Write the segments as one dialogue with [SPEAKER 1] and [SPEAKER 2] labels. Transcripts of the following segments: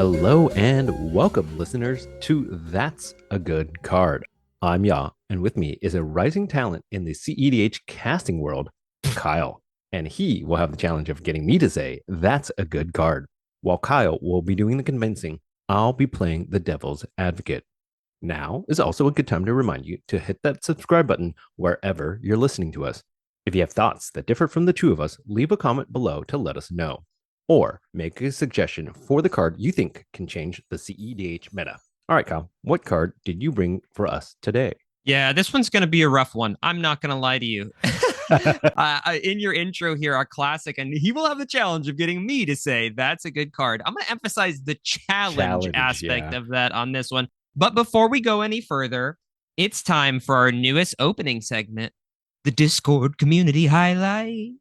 [SPEAKER 1] Hello and welcome, listeners, to That's a Good Card. I'm Ya, and with me is a rising talent in the cEDH casting world, Kyle. And he will have the challenge of getting me to say, That's a good card. While Kyle will be doing the convincing, I'll be playing the devil's advocate. Now is also a good time to remind you to hit that subscribe button wherever you're listening to us. If you have thoughts that differ from the two of us, leave a comment below to let us know. Or make a suggestion for the card you think can change the cEDH meta. All right, Kyle, what card did you bring for us today?
[SPEAKER 2] Yeah, this one's going to be a rough one. I'm not going to lie to you. In your intro here, our classic, and he will have the challenge of getting me to say that's a good card. I'm going to emphasize the challenge aspect of that on this one. But before we go any further, it's time for our newest opening segment, the Discord community highlight.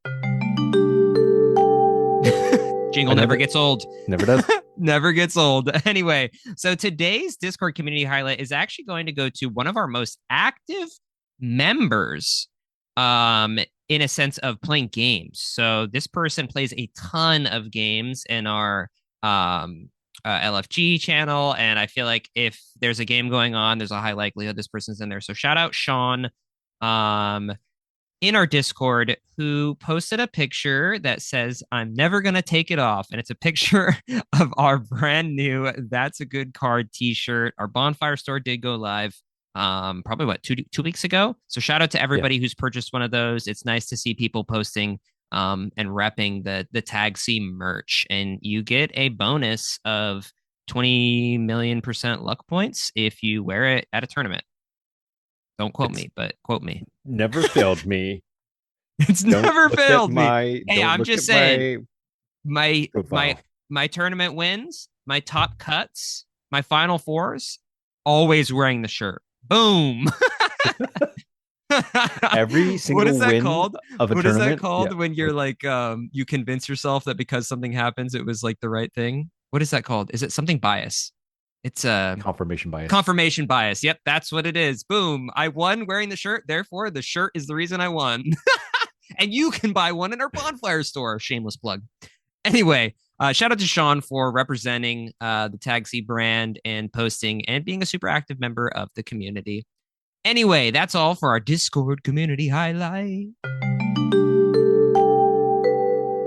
[SPEAKER 2] Jingle never gets old.
[SPEAKER 1] Never does.
[SPEAKER 2] Never gets old. Anyway, so today's Discord community highlight is actually going to go to one of our most active members in a sense of playing games. So this person plays a ton of games in our LFG channel, and I feel like if there's a game going on, there's a high likelihood this person's in there. So shout out Sean in our Discord, who posted a picture that says, I'm never going to take it off. And it's a picture of our brand new That's a Good Card t-shirt. Our bonfire store did go live probably two weeks ago. So shout out to everybody who's purchased one of those. It's nice to see people posting and repping the Tag C merch. And you get a bonus of 20 million% luck points if you wear it at a tournament. Don't quote me, but quote me.
[SPEAKER 1] Never failed me.
[SPEAKER 2] It's never failed me. Hey, I'm just saying, my tournament wins, my top cuts, my final fours, always wearing the shirt. Boom.
[SPEAKER 1] Every single
[SPEAKER 2] what is that
[SPEAKER 1] win
[SPEAKER 2] called?
[SPEAKER 1] Of a
[SPEAKER 2] what
[SPEAKER 1] tournament?
[SPEAKER 2] Is that called when you're like you convince yourself that because something happens, it was like the right thing? What is that called? Is it something bias? It's
[SPEAKER 1] confirmation bias.
[SPEAKER 2] Confirmation bias. Yep, that's what it is. Boom. I won wearing the shirt. Therefore, the shirt is the reason I won. And you can buy one in our bonfire store. Shameless plug. Anyway, shout out to Sean for representing the Tag C brand and posting and being a super active member of the community. Anyway, that's all for our Discord community highlight.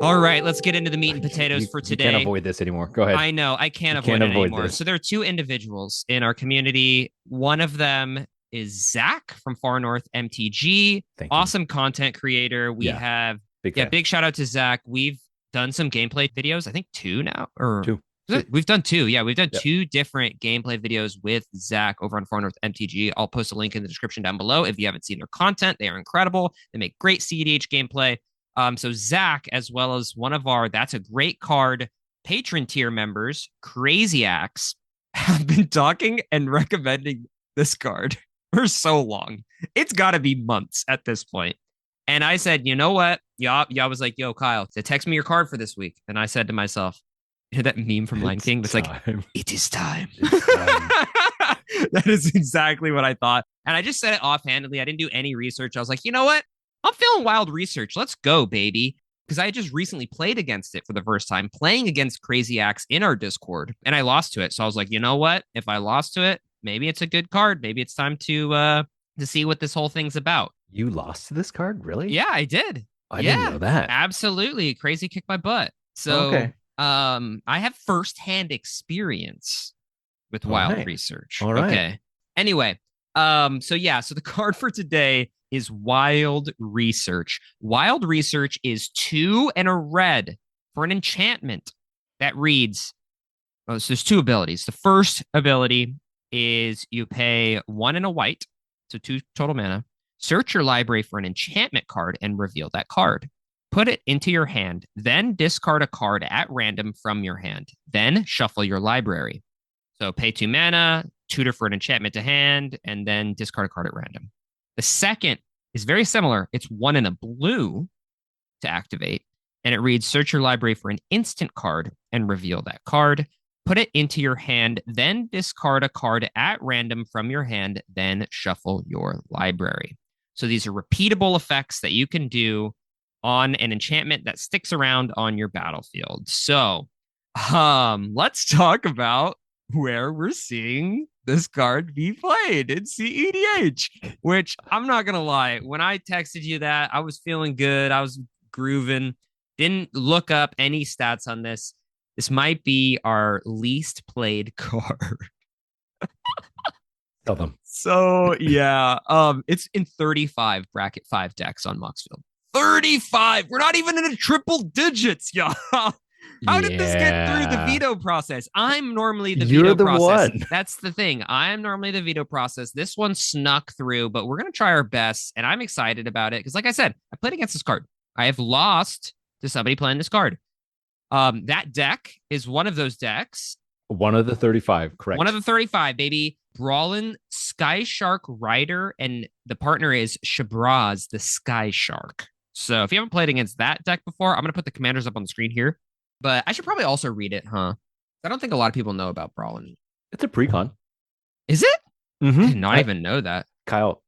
[SPEAKER 2] All right, let's get into the meat and potatoes for today.
[SPEAKER 1] You can't avoid this anymore. Go ahead.
[SPEAKER 2] I know, I can't avoid it anymore. So there are two individuals in our community. One of them is Zach from Far North MTG. Awesome content creator. We have, big shout out to Zach. We've done some gameplay videos. I think two now, or
[SPEAKER 1] two.
[SPEAKER 2] We've done two. Yeah, we've done two different gameplay videos with Zach over on Far North MTG. I'll post a link in the description down below if you haven't seen their content. They are incredible. They make great cEDH gameplay. So Zach, as well as one of our That's a Great Card patron tier members, Crazy Axe, have been talking and recommending this card for so long. It's got to be months at this point. And I said, you know what? Y'all was like, yo, Kyle, text me your card for this week. And I said to myself, you know that meme from Lion King that's like, it is time. That is exactly what I thought. And I just said it offhandedly. I didn't do any research. I was like, you know what? I'm feeling wild research. Let's go, baby. Because I just recently played against it for the first time, playing against Crazy Axe in our Discord, and I lost to it. So I was like, you know what? If I lost to it, maybe it's a good card. Maybe it's time to see what this whole thing's about.
[SPEAKER 1] You lost to this card? Really?
[SPEAKER 2] Yeah, I did.
[SPEAKER 1] I didn't know that.
[SPEAKER 2] Absolutely. Crazy kicked my butt. So I have firsthand experience with wild research.
[SPEAKER 1] All right.
[SPEAKER 2] Okay. Anyway, so the card for today is Wild Research. Wild Research is 2 and a red for an enchantment that reads, so there's 2 abilities. The first ability is you pay 1 and a white, so 2 total mana, search your library for an enchantment card and reveal that card. Put it into your hand, then discard a card at random from your hand. Then shuffle your library. So pay 2 mana, tutor for an enchantment to hand, and then discard a card at random. The second is very similar. It's 1 and a blue to activate, and it reads, search your library for an instant card and reveal that card. Put it into your hand, then discard a card at random from your hand, then shuffle your library. So these are repeatable effects that you can do on an enchantment that sticks around on your battlefield. So Let's talk about where we're seeing this card be played in cEDH, which I'm not gonna lie, when I texted you that, I was feeling good. I was grooving. Didn't look up any stats on this. This might be our least played card.
[SPEAKER 1] Tell them.
[SPEAKER 2] So yeah, it's in 35 bracket 5 decks on Moxfield. 35. We're not even in a triple digits, y'all. How did this get through the
[SPEAKER 1] Yeah.
[SPEAKER 2] veto process? I'm normally the
[SPEAKER 1] You're
[SPEAKER 2] veto
[SPEAKER 1] the
[SPEAKER 2] process.
[SPEAKER 1] one.
[SPEAKER 2] That's the thing. I'm normally the veto process. This one snuck through, but we're going to try our best. And I'm excited about it because, like I said, I played against this card. I have lost to somebody playing this card. That deck is one of those decks.
[SPEAKER 1] One of the 35, correct.
[SPEAKER 2] One of the 35, baby. Brawlin, Sky Shark Rider, and the partner is Shabraz, the Sky Shark. So if you haven't played against that deck before, I'm going to put the commanders up on the screen here. But I should probably also read it, huh? I don't think a lot of people know about Brawlin.
[SPEAKER 1] It's a precon.
[SPEAKER 2] Is it?
[SPEAKER 1] Mm-hmm.
[SPEAKER 2] I did not even know that.
[SPEAKER 1] Kyle.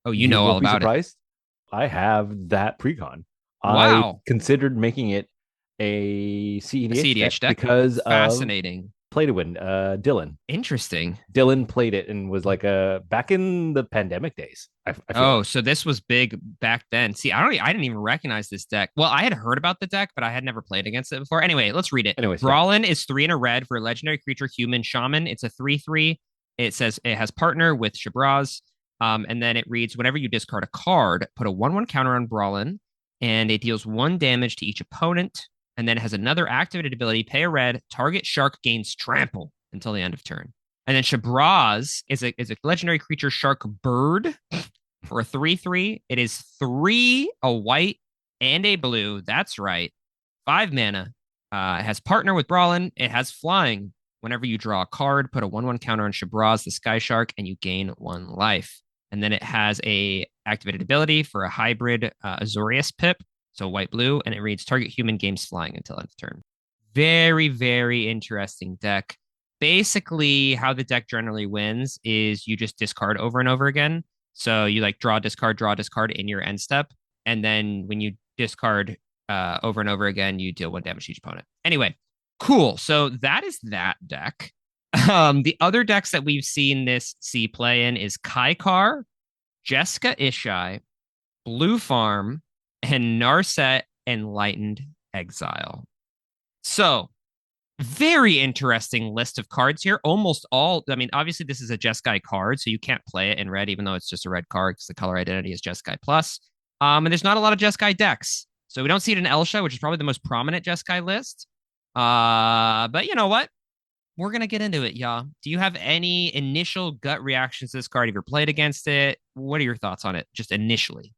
[SPEAKER 2] Oh, you know all about
[SPEAKER 1] surprised? I have that precon.
[SPEAKER 2] Wow.
[SPEAKER 1] I considered making it a cEDH
[SPEAKER 2] deck
[SPEAKER 1] because
[SPEAKER 2] fascinating.
[SPEAKER 1] Play to win. Dylan.
[SPEAKER 2] Interesting.
[SPEAKER 1] Dylan played it and was like back in the pandemic days. I feel
[SPEAKER 2] so this was big back then. See, I didn't even recognize this deck. Well, I had heard about the deck, but I had never played against it before. Anyway, let's read it.
[SPEAKER 1] Anyways,
[SPEAKER 2] Brawlin is 3 and a red for a legendary creature, human shaman. It's a 3/3. It says it has partner with Shabraz. And then it reads, whenever you discard a card, put a 1/1 counter on Brawlin, and it deals 1 damage to each opponent. And then it has another activated ability, pay a red, target shark gains trample until the end of turn. And then Shabraz is a legendary creature shark bird for a 3/3. It is 3, a white, and a blue. That's right. 5 mana. It has partner with Brawlin. It has flying. Whenever you draw a card, put a 1/1 counter on Shabraz, the Sky Shark, and you gain 1 life. And then it has a activated ability for a hybrid Azorius Pip. So white blue, and it reads target human gains flying until end of turn. Very, very interesting deck. Basically, how the deck generally wins is you just discard over and over again. So you like draw, discard in your end step. And then when you discard over and over again, you deal 1 damage to each opponent. Anyway, cool. So that is that deck. The other decks that we've seen this C play in is Kaikar, Jessica Ishai, Blue Farm, and Narset Enlightened Exile. So, very interesting list of cards here. Almost all, I mean, obviously, this is a Jeskai card, so you can't play it in red, even though it's just a red card because the color identity is Jeskai Plus. And there's not a lot of Jeskai decks. So, we don't see it in Elsha, which is probably the most prominent Jeskai list. But you know what? We're going to get into it, y'all. Do you have any initial gut reactions to this card? Have you ever played against it? What are your thoughts on it, just initially?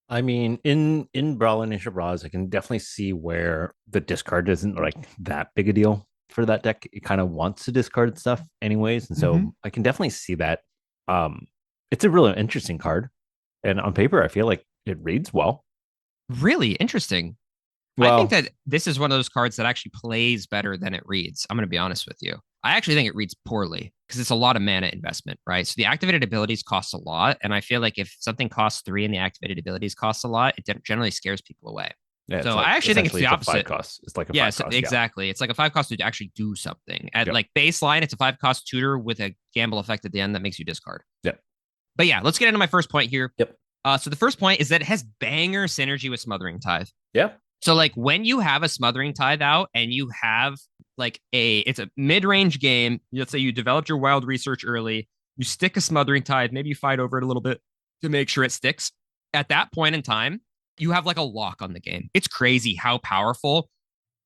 [SPEAKER 1] I mean, in Brawlin and Shabraz, I can definitely see where the discard isn't like that big a deal for that deck. It kind of wants to discard stuff anyways, and so I can definitely see that. It's a really interesting card, and on paper, I feel like it reads well.
[SPEAKER 2] Really interesting. I think that this is one of those cards that actually plays better than it reads. I'm going to be honest with you. I actually think it reads poorly because it's a lot of mana investment, right? So the activated abilities cost a lot. And I feel like if something costs 3 and the activated abilities cost a lot, it generally scares people away.
[SPEAKER 1] Yeah,
[SPEAKER 2] so I actually think it's the opposite.
[SPEAKER 1] It's like a 5 cost.
[SPEAKER 2] Exactly. It's like a 5 cost to actually do something. At like baseline, it's a 5 cost tutor with a gamble effect at the end that makes you discard.
[SPEAKER 1] Yep.
[SPEAKER 2] But yeah, let's get into my first point here.
[SPEAKER 1] Yep.
[SPEAKER 2] So the first point is that it has banger synergy with Smothering Tithe.
[SPEAKER 1] Yeah.
[SPEAKER 2] So like when you have a Smothering Tithe out and you have like it's a mid-range game, let's say you developed your wild research early, you stick a Smothering Tithe, maybe you fight over it a little bit to make sure it sticks. At that point in time, you have like a lock on the game. It's crazy how powerful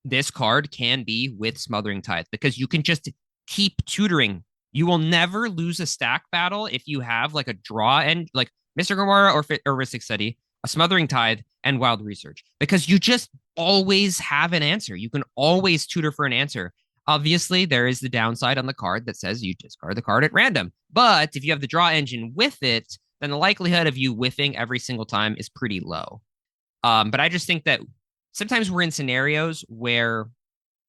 [SPEAKER 2] this card can be with Smothering Tithe because you can just keep tutoring. You will never lose a stack battle if you have like a draw and like Mr. Gamora or Ristic Study, a Smothering Tithe, and Wild Research because you just always have an answer. You can always tutor for an answer. Obviously, there is the downside on the card that says you discard the card at random. But if you have the draw engine with it, then the likelihood of you whiffing every single time is pretty low. But I just think that sometimes we're in scenarios where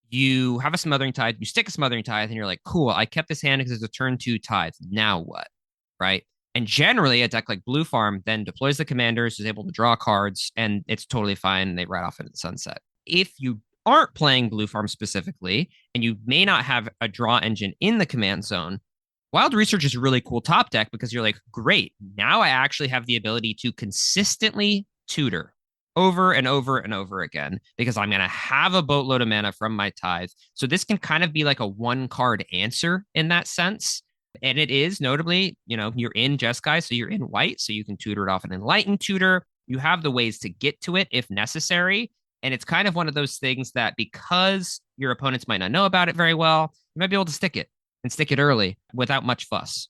[SPEAKER 2] you have a Smothering Tithe, you stick a Smothering Tithe, and you're like, cool, I kept this hand because it's a turn 2 Tithe. Now what? Right? And generally, a deck like Blue Farm then deploys the commanders, is able to draw cards, and it's totally fine. And they ride off into the sunset. If you aren't playing Blue Farm specifically, and you may not have a draw engine in the command zone, Wild Research is a really cool top deck because you're like, great, now I actually have the ability to consistently tutor over and over and over again because I'm going to have a boatload of mana from my tithe. So this can kind of be like a one card answer in that sense. And it is notably, you're in Jeskai, so you're in white, so you can tutor it off an Enlightened Tutor. You have the ways to get to it if necessary. And it's kind of one of those things that because your opponents might not know about it very well, you might be able to stick it and stick it early without much fuss.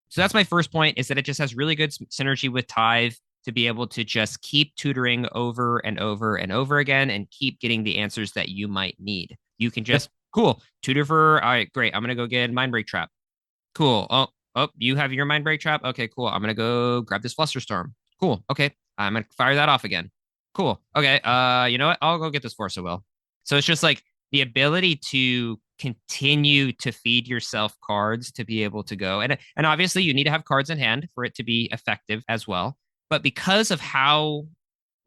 [SPEAKER 2] So that's my first point, is that it just has really good synergy with Tithe to be able to just keep tutoring over and over and over again and keep getting the answers that you might need. You can just, cool, tutor for, all right, great, I'm going to go get Mindbreak Trap. Cool. Oh, you have your Mindbreak Trap? Okay, cool. I'm going to go grab this Flusterstorm. Cool. Okay, I'm going to fire that off again. Cool. Okay, you know what? I'll go get this Force of Will. So it's just like the ability to continue to feed yourself cards to be able to go. And obviously you need to have cards in hand for it to be effective as well. But because of how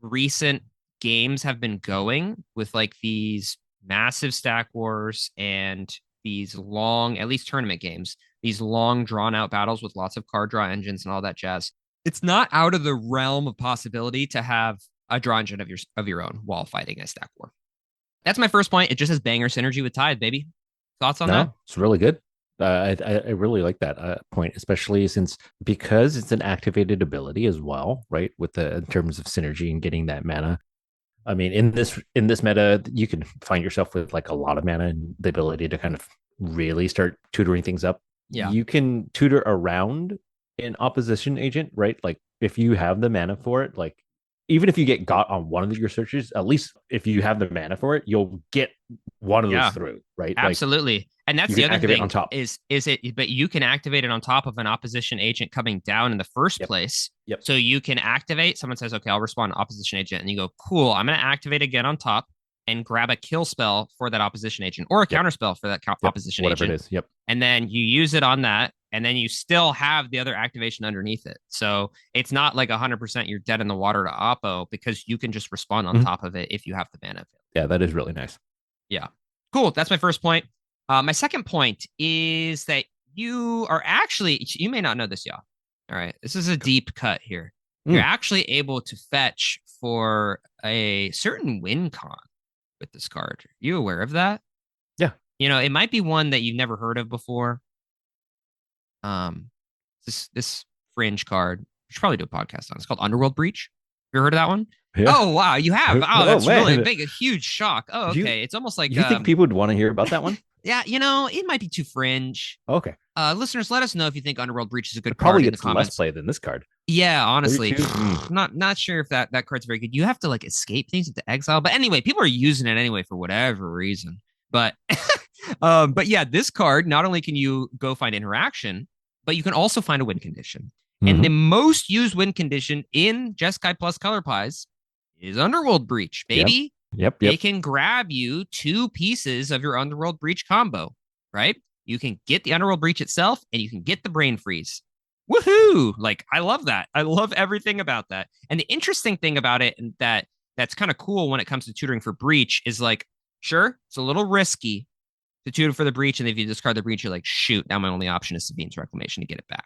[SPEAKER 2] recent games have been going with like these massive stack wars and these long, at least tournament games, these long drawn out battles with lots of card draw engines and all that jazz, it's not out of the realm of possibility to have a draw engine of your own while fighting a stack war. That's my first point. It just has banger synergy with Tide, baby. Thoughts on that?
[SPEAKER 1] No, it's really good. I really like that point, especially because it's an activated ability as well, right? With the in terms of synergy and getting that mana. I mean, in this meta, you can find yourself with like a lot of mana and the ability to kind of really start tutoring things up.
[SPEAKER 2] Yeah.
[SPEAKER 1] You can tutor around an opposition agent, right? Like if you have the mana for it, like even if you get got on one of your searches, at least if you have the mana for it, you'll get one of those
[SPEAKER 2] Yeah.
[SPEAKER 1] through, right? Like
[SPEAKER 2] Absolutely. And that's
[SPEAKER 1] you
[SPEAKER 2] the
[SPEAKER 1] can
[SPEAKER 2] other
[SPEAKER 1] activate
[SPEAKER 2] thing
[SPEAKER 1] on top.
[SPEAKER 2] is it, but you can activate it on top of an opposition agent coming down in the first
[SPEAKER 1] Yep.
[SPEAKER 2] place.
[SPEAKER 1] Yep.
[SPEAKER 2] So you can activate, someone says, okay, I'll respond to opposition agent. And you go, cool, I'm going to activate again on top and grab a kill spell for that opposition agent or a
[SPEAKER 1] Yep.
[SPEAKER 2] counter spell for that
[SPEAKER 1] Yep.
[SPEAKER 2] opposition
[SPEAKER 1] Whatever
[SPEAKER 2] agent.
[SPEAKER 1] it is. Yep.
[SPEAKER 2] And then you use it on that. And then you still have the other activation underneath it. So it's not like 100% you're dead in the water to Oppo because you can just respond on top of it if you have the mana.
[SPEAKER 1] Yeah, that is really nice.
[SPEAKER 2] Yeah. Cool. That's my first point. My second point is that you are actually, you may not know this, y'all. All right. This is a deep cut here. You're actually able to fetch for a certain win con with this card. Are you aware of that?
[SPEAKER 1] Yeah.
[SPEAKER 2] It might be one that you've never heard of before. This fringe card, we should probably do a podcast on. It's called Underworld Breach. Have you heard of that one?
[SPEAKER 1] Yeah.
[SPEAKER 2] Oh wow, you have. Oh, that's
[SPEAKER 1] man.
[SPEAKER 2] really big, a huge shock. Oh,
[SPEAKER 1] You-
[SPEAKER 2] okay. It's almost like
[SPEAKER 1] You think people would want to hear about that one?
[SPEAKER 2] yeah, it might be too fringe.
[SPEAKER 1] Okay.
[SPEAKER 2] Listeners, let us know if you think Underworld Breach is a good
[SPEAKER 1] It probably
[SPEAKER 2] card in the
[SPEAKER 1] gets less
[SPEAKER 2] comments.
[SPEAKER 1] play than this card.
[SPEAKER 2] Yeah, honestly,
[SPEAKER 1] 32?
[SPEAKER 2] not sure if that card's very good. You have to like escape things into exile, but anyway, people are using it anyway for whatever reason. But but yeah, this card, not only can you go find interaction, but you can also find a win condition. And the most used win condition in Jeskai plus Color Pies is Underworld Breach, baby.
[SPEAKER 1] Yep.
[SPEAKER 2] They can grab you 2 pieces of your Underworld Breach combo, right? You can get the Underworld Breach itself and you can get the Brain Freeze. Woohoo! Like, I love that. I love everything about that. And the interesting thing about it, and that's kind of cool when it comes to tutoring for Breach, is like, sure, it's a little risky to tutor for the Breach. And if you discard the Breach, you're like, shoot, now my only option is Sabine's Reclamation to get it back.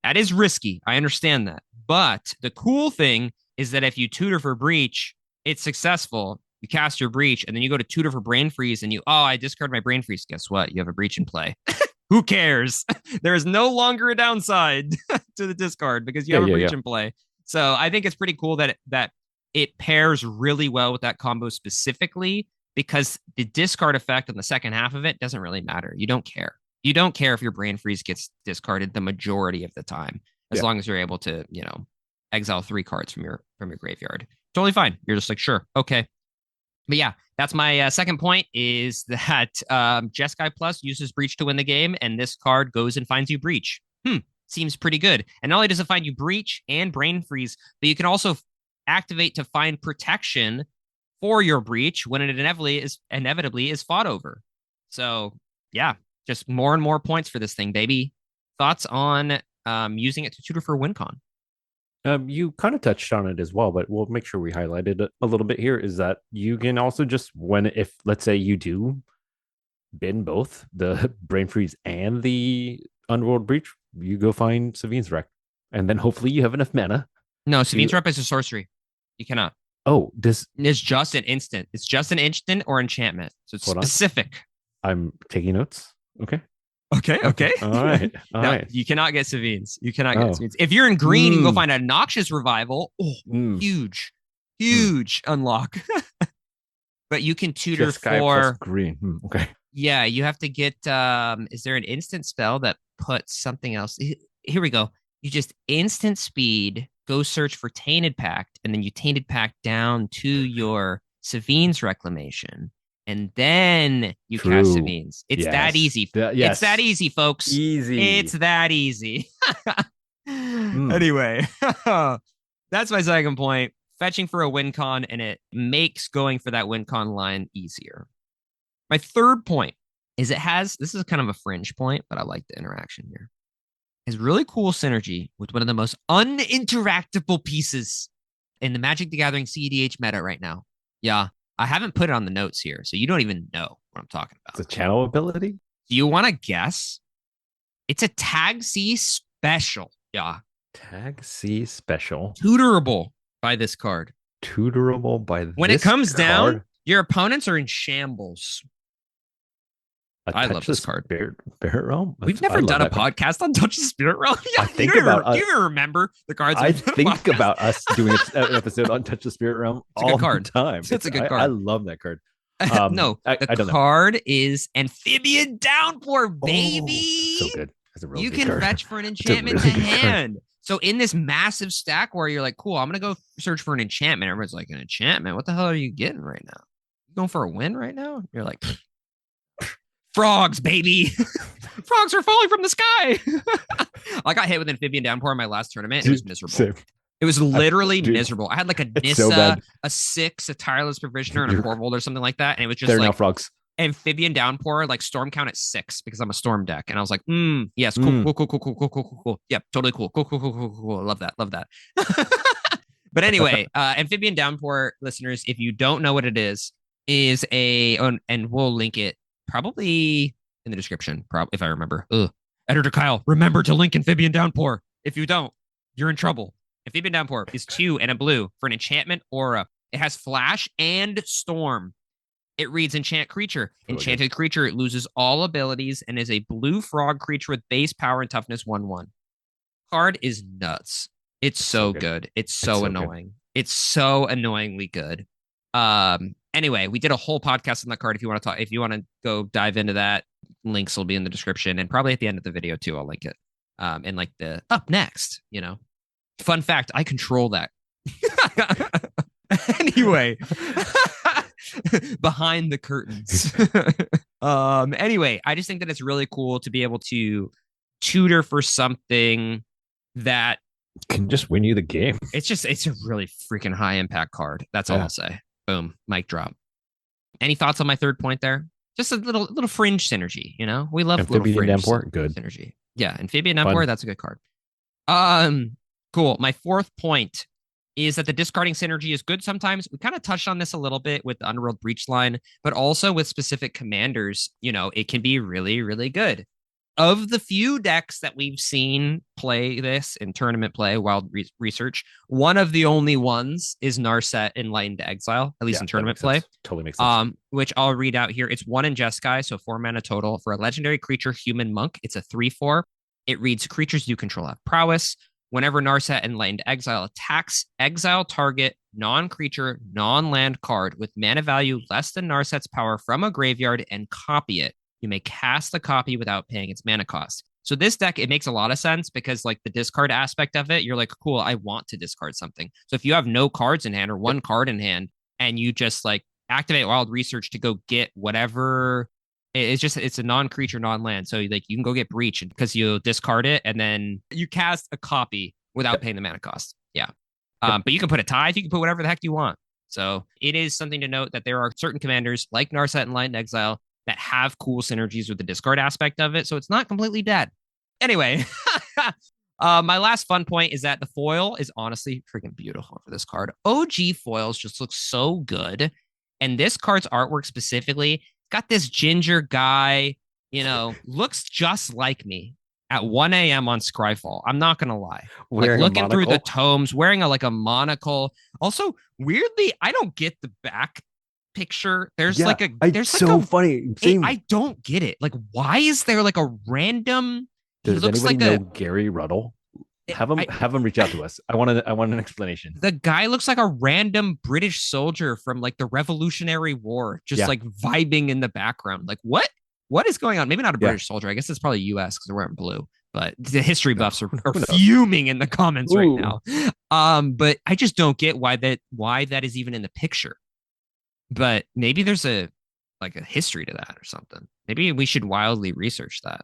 [SPEAKER 2] That is risky. I understand that. But the cool thing is that if you tutor for Breach, it's successful. You cast your Breach, and then you go to tutor for Brain Freeze, and I discard my Brain Freeze. Guess what? You have a Breach in play. Who cares? There is no longer a downside to the discard because you have a Breach in play. So I think it's pretty cool that it pairs really well with that combo specifically because the discard effect on the second half of it doesn't really matter. You don't care. You don't care if your Brain Freeze gets discarded the majority of the time, as long as you're able to, exile 3 cards from your graveyard. Totally fine. You're just like, sure, okay. But yeah, that's my second point is that Jeskai Plus uses Breach to win the game, and this card goes and finds you Breach. Seems pretty good. And not only does it find you Breach and Brain Freeze, but you can also activate to find protection for your Breach when it inevitably is fought over. So yeah, just more and more points for this thing, baby. Thoughts on using it to tutor for WinCon?
[SPEAKER 1] You kind of touched on it as well, but we'll make sure we highlighted it a little bit here. Is that you can also just when if let's say you do bin both the brain freeze and the underworld breach, you go find Savine's wreck, and then hopefully you have enough mana
[SPEAKER 2] No,
[SPEAKER 1] to.
[SPEAKER 2] Sabine's Rep is a sorcery. You cannot.
[SPEAKER 1] Oh, this.
[SPEAKER 2] It's just an instant. It's just an instant or enchantment. So it's
[SPEAKER 1] Hold on,
[SPEAKER 2] specific.
[SPEAKER 1] I'm taking notes. Okay.
[SPEAKER 2] Okay,
[SPEAKER 1] Okay.
[SPEAKER 2] okay.
[SPEAKER 1] All right. All
[SPEAKER 2] No,
[SPEAKER 1] right.
[SPEAKER 2] you cannot get Savines. You cannot get
[SPEAKER 1] Oh.
[SPEAKER 2] Savines. If you're in green, you can go
[SPEAKER 1] Mm.
[SPEAKER 2] find a Noxious Revival. Oh,
[SPEAKER 1] Mm.
[SPEAKER 2] huge,
[SPEAKER 1] Mm.
[SPEAKER 2] huge unlock. But you can tutor
[SPEAKER 1] Jeskai plus
[SPEAKER 2] for,
[SPEAKER 1] green. Okay.
[SPEAKER 2] yeah, you have to get, is there an instant spell that puts something else? Here we go. You just instant speed, go search for Tainted Pact, and then you Tainted Pact down to your Savine's Reclamation. And then you cast
[SPEAKER 1] True.
[SPEAKER 2] Savines. It's that
[SPEAKER 1] Yes.
[SPEAKER 2] easy. It's that
[SPEAKER 1] Yes.
[SPEAKER 2] easy, folks. It's
[SPEAKER 1] Easy.
[SPEAKER 2] that easy.
[SPEAKER 1] Mm.
[SPEAKER 2] Anyway, that's my second point. Fetching for a win con, and it makes going for that win con line easier. My third point is it has, this is kind of a fringe point, but I like the interaction here. It has really cool synergy with one of the most uninteractable pieces in the Magic the Gathering cEDH meta right now. Yeah, I haven't put it on the notes here, so you don't even know what I'm talking
[SPEAKER 1] It's
[SPEAKER 2] about.
[SPEAKER 1] a channel ability.
[SPEAKER 2] Do you want to guess? It's a Tag C special. Yeah.
[SPEAKER 1] Tag C special.
[SPEAKER 2] Tutorable by this card.
[SPEAKER 1] Tutorable by
[SPEAKER 2] When it
[SPEAKER 1] this
[SPEAKER 2] comes down,
[SPEAKER 1] card.
[SPEAKER 2] your opponents are in shambles.
[SPEAKER 1] A
[SPEAKER 2] I love
[SPEAKER 1] touch the
[SPEAKER 2] this card.
[SPEAKER 1] spirit realm.
[SPEAKER 2] We've
[SPEAKER 1] I
[SPEAKER 2] never
[SPEAKER 1] love
[SPEAKER 2] done a
[SPEAKER 1] that card.
[SPEAKER 2] podcast on Touch the Spirit Realm. Yeah,
[SPEAKER 1] I think about.
[SPEAKER 2] do you even remember the cards?
[SPEAKER 1] I think about us doing an episode on Touch the Spirit Realm
[SPEAKER 2] It's a good
[SPEAKER 1] all the
[SPEAKER 2] card.
[SPEAKER 1] time.
[SPEAKER 2] It's a good
[SPEAKER 1] I
[SPEAKER 2] card.
[SPEAKER 1] love that card.
[SPEAKER 2] No, the
[SPEAKER 1] I don't know.
[SPEAKER 2] card is Amphibian Downpour,
[SPEAKER 1] Oh, so
[SPEAKER 2] baby.
[SPEAKER 1] good. That's a really
[SPEAKER 2] You
[SPEAKER 1] good
[SPEAKER 2] can
[SPEAKER 1] card.
[SPEAKER 2] fetch for an
[SPEAKER 1] It's a
[SPEAKER 2] enchantment
[SPEAKER 1] really
[SPEAKER 2] to
[SPEAKER 1] good card.
[SPEAKER 2] hand. So in this massive stack where you're like, cool, I'm gonna go search for an enchantment. Everyone's like, an enchantment? What the hell are you getting right now? You going for a win right now? You're like, frogs, baby. Frogs are falling from the sky. I got hit with Amphibian Downpour in my last tournament. It was miserable.
[SPEAKER 1] Same.
[SPEAKER 2] It was literally
[SPEAKER 1] Dude,
[SPEAKER 2] miserable. I had like a
[SPEAKER 1] it's so
[SPEAKER 2] Nissa,
[SPEAKER 1] bad.
[SPEAKER 2] a 6, a Tireless Provisioner, and a Corvold or something like that. And it was just
[SPEAKER 1] They're now
[SPEAKER 2] like
[SPEAKER 1] frogs.
[SPEAKER 2] Amphibian Downpour, like Storm count at 6 because I'm a Storm deck. And I was like, yes, cool,
[SPEAKER 1] Mm.
[SPEAKER 2] cool, cool, cool, cool, cool, cool, cool, cool. Yep, totally cool. Cool, cool, cool, cool, cool, cool. Love that. Love that. But anyway, Amphibian Downpour, listeners, if you don't know what it is a, and we'll link it probably in the description, if I remember. Ugh. Editor Kyle, remember to link Amphibian Downpour. If you don't, you're in trouble. Amphibian Downpour is 2 and a blue for an enchantment aura. It has flash and storm. It reads enchant creature. Enchanted creature, it loses all abilities and is a blue frog creature with base power and toughness 1/1. Card is nuts. It's so good. It's so annoying. It's so annoyingly good. Anyway, we did a whole podcast on that card. If you want to talk, if you want to go dive into that, links will be in the description and probably at the end of the video too. I'll link it. And like the up next, fun fact, I control that. Anyway, behind the curtains. Anyway, I just think that it's really cool to be able to tutor for something that
[SPEAKER 1] can just win you the game.
[SPEAKER 2] It's a really freaking high impact card. That's all I'll say. Boom, mic drop. Any thoughts on my third point there? Just a little fringe synergy, We love
[SPEAKER 1] Amphibian
[SPEAKER 2] little fringe
[SPEAKER 1] Downpour, good
[SPEAKER 2] synergy. Yeah, Amphibian Downpour, that's a good card. Cool. My fourth point is that the discarding synergy is good sometimes. We kind of touched on this a little bit with the Underworld Breach line, but also with specific commanders, it can be really, really good. Of the few decks that we've seen play this in tournament play, Wild Research, one of the only ones is Narset Enlightened Exile, at least in tournament play.
[SPEAKER 1] Totally makes sense.
[SPEAKER 2] Which I'll read out here. It's 1 in Jeskai, so 4 mana total for a legendary creature, human monk. It's a 3/4. It reads creatures you control have prowess. Whenever Narset Enlightened Exile attacks, exile target non-creature, non-land card with mana value less than Narset's power from a graveyard and copy it. You may cast the copy without paying its mana cost. So this deck, it makes a lot of sense because like the discard aspect of it, you're like, cool, I want to discard something. So if you have no cards in hand or one card in hand and you just like activate Wild Research to go get whatever, it's a non-creature, non-land. So like you can go get Breach because you discard it and then you cast a copy without paying the mana cost. Yeah. But you can put a tithe, you can put whatever the heck you want. So it is something to note that there are certain commanders like Narset and Enlightened Exile that have cool synergies with the discard aspect of it. So it's not completely dead. Anyway, My last fun point is that the foil is honestly freaking beautiful for this card. OG foils just look so good. And this card's artwork specifically got this ginger guy, looks just like me at 1 a.m. on Scryfall. I'm not gonna lie. Like
[SPEAKER 1] Wearing a
[SPEAKER 2] looking through the
[SPEAKER 1] monocle.
[SPEAKER 2] tomes, wearing a monocle. Also, weirdly, I don't get the back picture. There's
[SPEAKER 1] Yeah,
[SPEAKER 2] like a
[SPEAKER 1] I
[SPEAKER 2] there's like
[SPEAKER 1] so
[SPEAKER 2] a
[SPEAKER 1] funny. Same.
[SPEAKER 2] I don't get it. Like, why is there like a random? He
[SPEAKER 1] Does
[SPEAKER 2] looks
[SPEAKER 1] anybody
[SPEAKER 2] like
[SPEAKER 1] know
[SPEAKER 2] a.
[SPEAKER 1] Gary Ruddle?
[SPEAKER 2] I
[SPEAKER 1] Have him reach out to us. I want an explanation.
[SPEAKER 2] the guy looks like a random British soldier from like the Revolutionary War, just
[SPEAKER 1] Yeah,
[SPEAKER 2] like vibing in the background. Like, what? What is going on? Maybe not a
[SPEAKER 1] yeah.
[SPEAKER 2] British soldier. I guess it's probably U.S. because they're wearing blue. But the history buffs are
[SPEAKER 1] Who knows?
[SPEAKER 2] fuming in the comments right
[SPEAKER 1] Ooh,
[SPEAKER 2] now. But I just don't get why that is even in the picture. But maybe there's a history to that or something. Maybe we should wildly research that.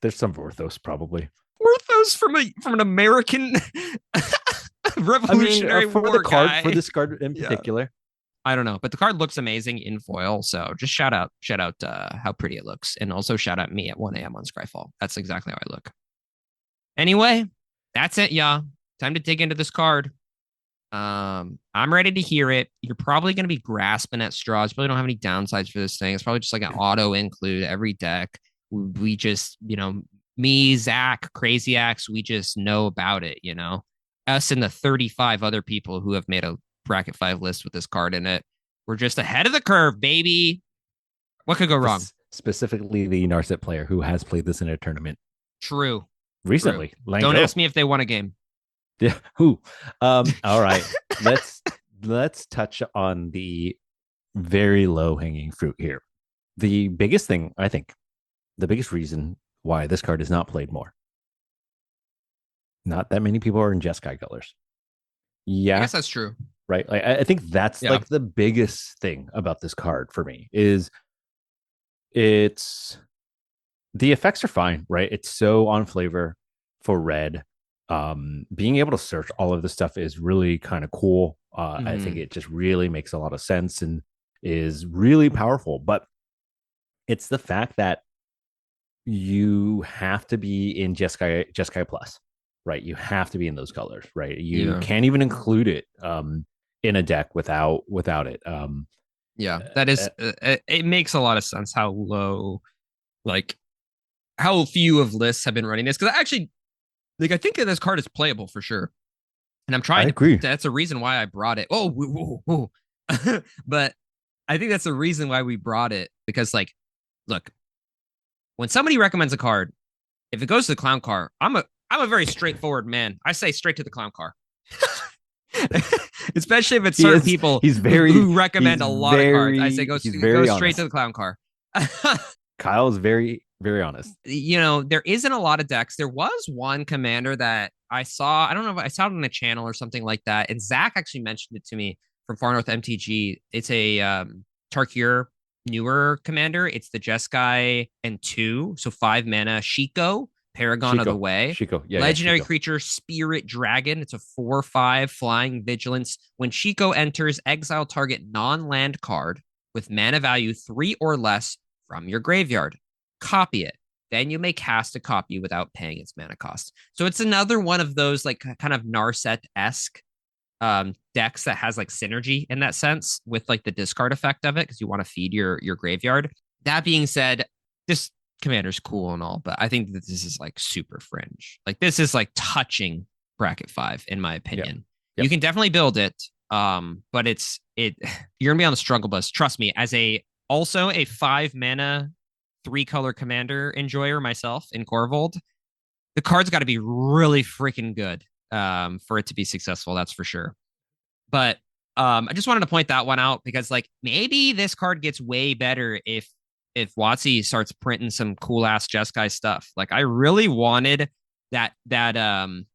[SPEAKER 1] there's some Vorthos probably.
[SPEAKER 2] Worthos from an American
[SPEAKER 1] I mean,
[SPEAKER 2] Revolutionary
[SPEAKER 1] for the
[SPEAKER 2] War
[SPEAKER 1] card, for
[SPEAKER 2] guy.
[SPEAKER 1] this card in
[SPEAKER 2] Yeah,
[SPEAKER 1] particular.
[SPEAKER 2] I don't know, but the card looks amazing in foil. So just shout out how pretty it looks, and also shout out me at 1 a.m. on Scryfall. That's exactly how I look. Anyway, that's it, y'all. Time to dig into this card. I'm ready to hear it. You're probably going to be grasping at straws. Probably don't have any downsides for this thing. It's probably just like an auto include every deck. We just, me, Zach, Crazy Axe, we just know about it, Us and the 35 other people who have made a bracket 5 list with this card in it. We're just ahead of the curve, baby. What could go wrong?
[SPEAKER 1] Specifically, the Narset player who has played this in a tournament
[SPEAKER 2] True. True.
[SPEAKER 1] recently.
[SPEAKER 2] Don't ask me if they won a game.
[SPEAKER 1] Yeah. Who? All right. Let's touch on the very low hanging fruit here. The biggest thing, I think, the biggest reason why this card is not played more. Not that many people are in Jeskai colors.
[SPEAKER 2] I
[SPEAKER 1] Yeah,
[SPEAKER 2] guess that's true.
[SPEAKER 1] right. Like I think that's
[SPEAKER 2] Yeah.
[SPEAKER 1] like the biggest thing about this card for me is it's the effects are fine, right? It's so on flavor for red. Being able to search all of this stuff is really kind of cool. I think
[SPEAKER 2] Mm-hmm.
[SPEAKER 1] it just really makes a lot of sense and is really powerful. But it's the fact that you have to be in Jeskai Plus, right? You have to be in those colors, right? You
[SPEAKER 2] Yeah.
[SPEAKER 1] can't even include it in a deck without it.
[SPEAKER 2] Yeah. That is, it makes a lot of sense how low, like, how few of lists have been running this. Because actually, like, I think that this card is playable for sure. And I'm
[SPEAKER 1] I
[SPEAKER 2] trying to,
[SPEAKER 1] agree.
[SPEAKER 2] that's a reason why I brought it. Oh, whoa, whoa, whoa. But I think that's the reason why we brought it because, like, look, when somebody recommends a card, if it goes to the clown car, I'm a very straightforward man. I say straight to the clown car. Especially if it's certain people who recommend a lot of cards. I say
[SPEAKER 1] he's
[SPEAKER 2] go
[SPEAKER 1] very
[SPEAKER 2] straight to
[SPEAKER 1] honest.
[SPEAKER 2] the clown car.
[SPEAKER 1] Kyle is very very honest.
[SPEAKER 2] There isn't a lot of decks. There was one commander that I saw. I don't know if I saw it on a channel or something like that. And Zach actually mentioned it to me from Far North MTG. It's a Tarkir newer commander. It's the Jeskai and 2, so 5 mana. Shiko, Paragon of the Way.
[SPEAKER 1] Shiko, yeah,
[SPEAKER 2] Legendary
[SPEAKER 1] Shiko.
[SPEAKER 2] creature, Spirit Dragon. It's a 4/5 flying vigilance. When Shiko enters, exile target non-land card with mana value 3 or less from your graveyard. Copy it. Then you may cast a copy without paying its mana cost. So it's another one of those like kind of Narset-esque decks that has like synergy in that sense with like the discard effect of it because you want to feed your graveyard. That being said, this commander's cool and all, but I think that this is like super fringe. Like this is like touching bracket 5 in my opinion.
[SPEAKER 1] Yep.
[SPEAKER 2] You can definitely build it, but you're gonna be on the struggle bus. Trust me, as also a 5 mana 3 color commander enjoyer myself in Corvold, the card's got to be really freaking good for it to be successful. That's for sure. But I just wanted to point that one out because like maybe this card gets way better if WotC starts printing some cool ass Jeskai stuff. Like I really wanted that is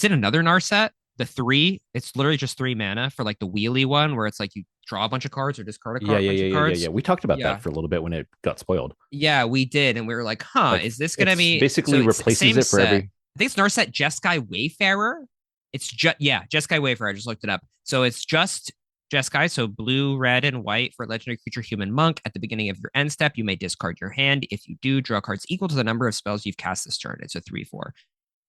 [SPEAKER 2] it another Narset? The 3, it's literally just 3 mana for like the wheelie one where it's like you draw a bunch of cards or discard a
[SPEAKER 1] bunch of
[SPEAKER 2] cards.
[SPEAKER 1] Yeah. We talked about that for a little bit when it got spoiled.
[SPEAKER 2] Yeah, we did, and we were like, "Huh,
[SPEAKER 1] Like,
[SPEAKER 2] is this gonna be?"
[SPEAKER 1] basically replaces it for
[SPEAKER 2] set.
[SPEAKER 1] every.
[SPEAKER 2] I think it's Narset Jeskai Wayfarer. It's just Jeskai Wayfarer. I just looked it up. So it's just Jeskai, so blue, red, and white for legendary creature human monk. At the beginning of your end step, you may discard your hand. If you do, draw cards equal to the number of spells you've cast this turn. It's a 3/4.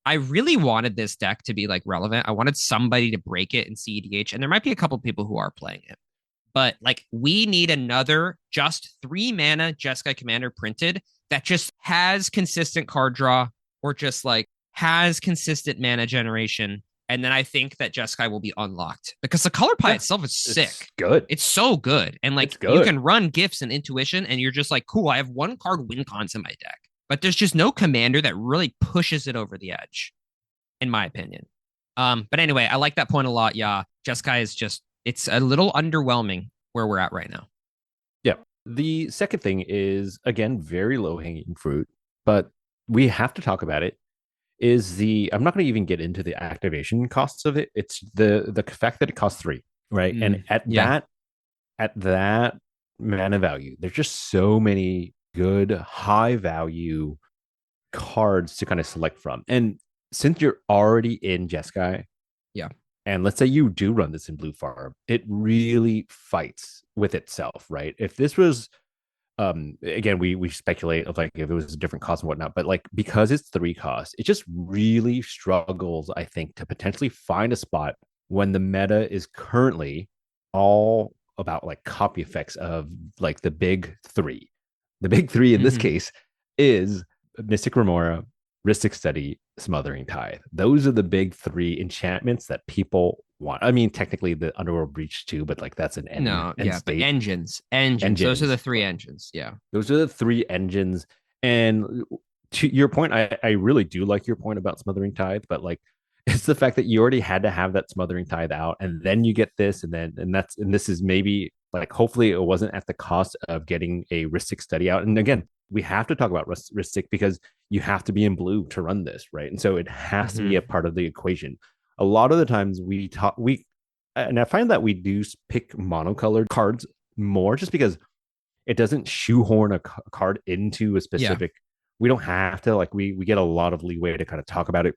[SPEAKER 2] I really wanted this deck to be like relevant. I wanted somebody to break it in cEDH, and there might be a couple people who are playing it. But like, we need another just 3 mana Jeskai Commander printed that just has consistent card draw or just like has consistent mana generation. And then I think that Jeskai will be unlocked because the color pie
[SPEAKER 1] Yeah,
[SPEAKER 2] itself is
[SPEAKER 1] it's
[SPEAKER 2] sick.
[SPEAKER 1] good.
[SPEAKER 2] It's so good. And
[SPEAKER 1] It's
[SPEAKER 2] like, you
[SPEAKER 1] good.
[SPEAKER 2] can run gifts and intuition, and you're just like, cool, I have 1 card win cons in my deck. But there's just no commander that really pushes it over the edge, in my opinion. But anyway, I like that point a lot. Yeah, Jeskai is just, it's a little underwhelming where we're at right now.
[SPEAKER 1] Yeah. The second thing is, again, very low hanging fruit, but we have to talk about it. Is the I'm not going to even get into the activation costs of it. It's the fact that it costs 3, right? And
[SPEAKER 2] Yeah.
[SPEAKER 1] at that mana value, there's just so many good high value cards to kind of select from. And since you're already in Jeskai,
[SPEAKER 2] Yeah.
[SPEAKER 1] and let's say you do run this in Blue Farm, it really fights with itself, right? If this was again, we speculate of like if it was a different cost and whatnot, but like because it's 3 costs, it just really struggles, I think, to potentially find a spot when the meta is currently all about like copy effects of like the big 3. The big 3 in this
[SPEAKER 2] Mm-hmm.
[SPEAKER 1] case is Mystic Remora, Rhystic Study, Smothering Tithe. Those are the big 3 enchantments that people want. I mean, technically the Underworld Breach too, but like that's an
[SPEAKER 2] No,
[SPEAKER 1] end
[SPEAKER 2] yeah, but
[SPEAKER 1] state.
[SPEAKER 2] engines. Those are the
[SPEAKER 1] Engines.
[SPEAKER 2] 3 engines. Yeah.
[SPEAKER 1] Those are the 3 engines. And to your point, I really do like your point about Smothering Tithe, but like it's the fact that you already had to have that Smothering Tithe out, and then you get this, and this is maybe like hopefully it wasn't at the cost of getting a Rhystic Study out. And again, we have to talk about Rhystic because you have to be in blue to run this, right? And so it has to be a
[SPEAKER 2] Mm-hmm.
[SPEAKER 1] part of the equation. A lot of the times and I find that we do pick monocolored cards more just because it doesn't shoehorn a card into a
[SPEAKER 2] Yeah.
[SPEAKER 1] specific. We don't have to like we get a lot of leeway to kind of talk about it.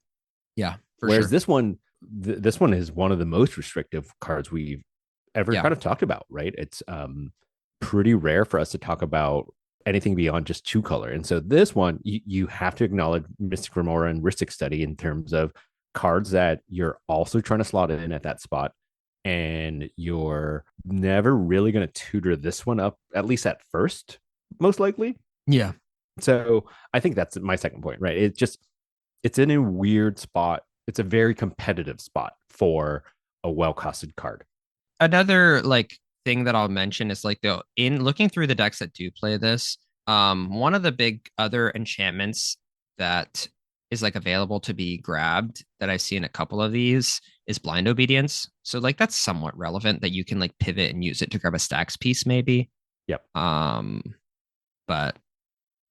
[SPEAKER 2] Yeah, for
[SPEAKER 1] Whereas
[SPEAKER 2] sure.
[SPEAKER 1] this one is one of the most restrictive cards we've ever
[SPEAKER 2] Yeah.
[SPEAKER 1] kind of talked about, right? It's pretty rare for us to talk about anything beyond just 2 color. And so this one, you have to acknowledge Mystic Remora and Rhystic Study in terms of cards that you're also trying to slot in at that spot. And you're never really going to tutor this one up, at least at first, most likely.
[SPEAKER 2] Yeah.
[SPEAKER 1] So I think that's my second point, right? It's in a weird spot. It's a very competitive spot for a well-costed card.
[SPEAKER 2] Another like thing that I'll mention is like the in looking through the decks that do play this, one of the big other enchantments that is like available to be grabbed that I've seen a couple of these is blind obedience. So like that's somewhat relevant that you can like pivot and use it to grab a stacks piece maybe.
[SPEAKER 1] Yep.
[SPEAKER 2] Um, but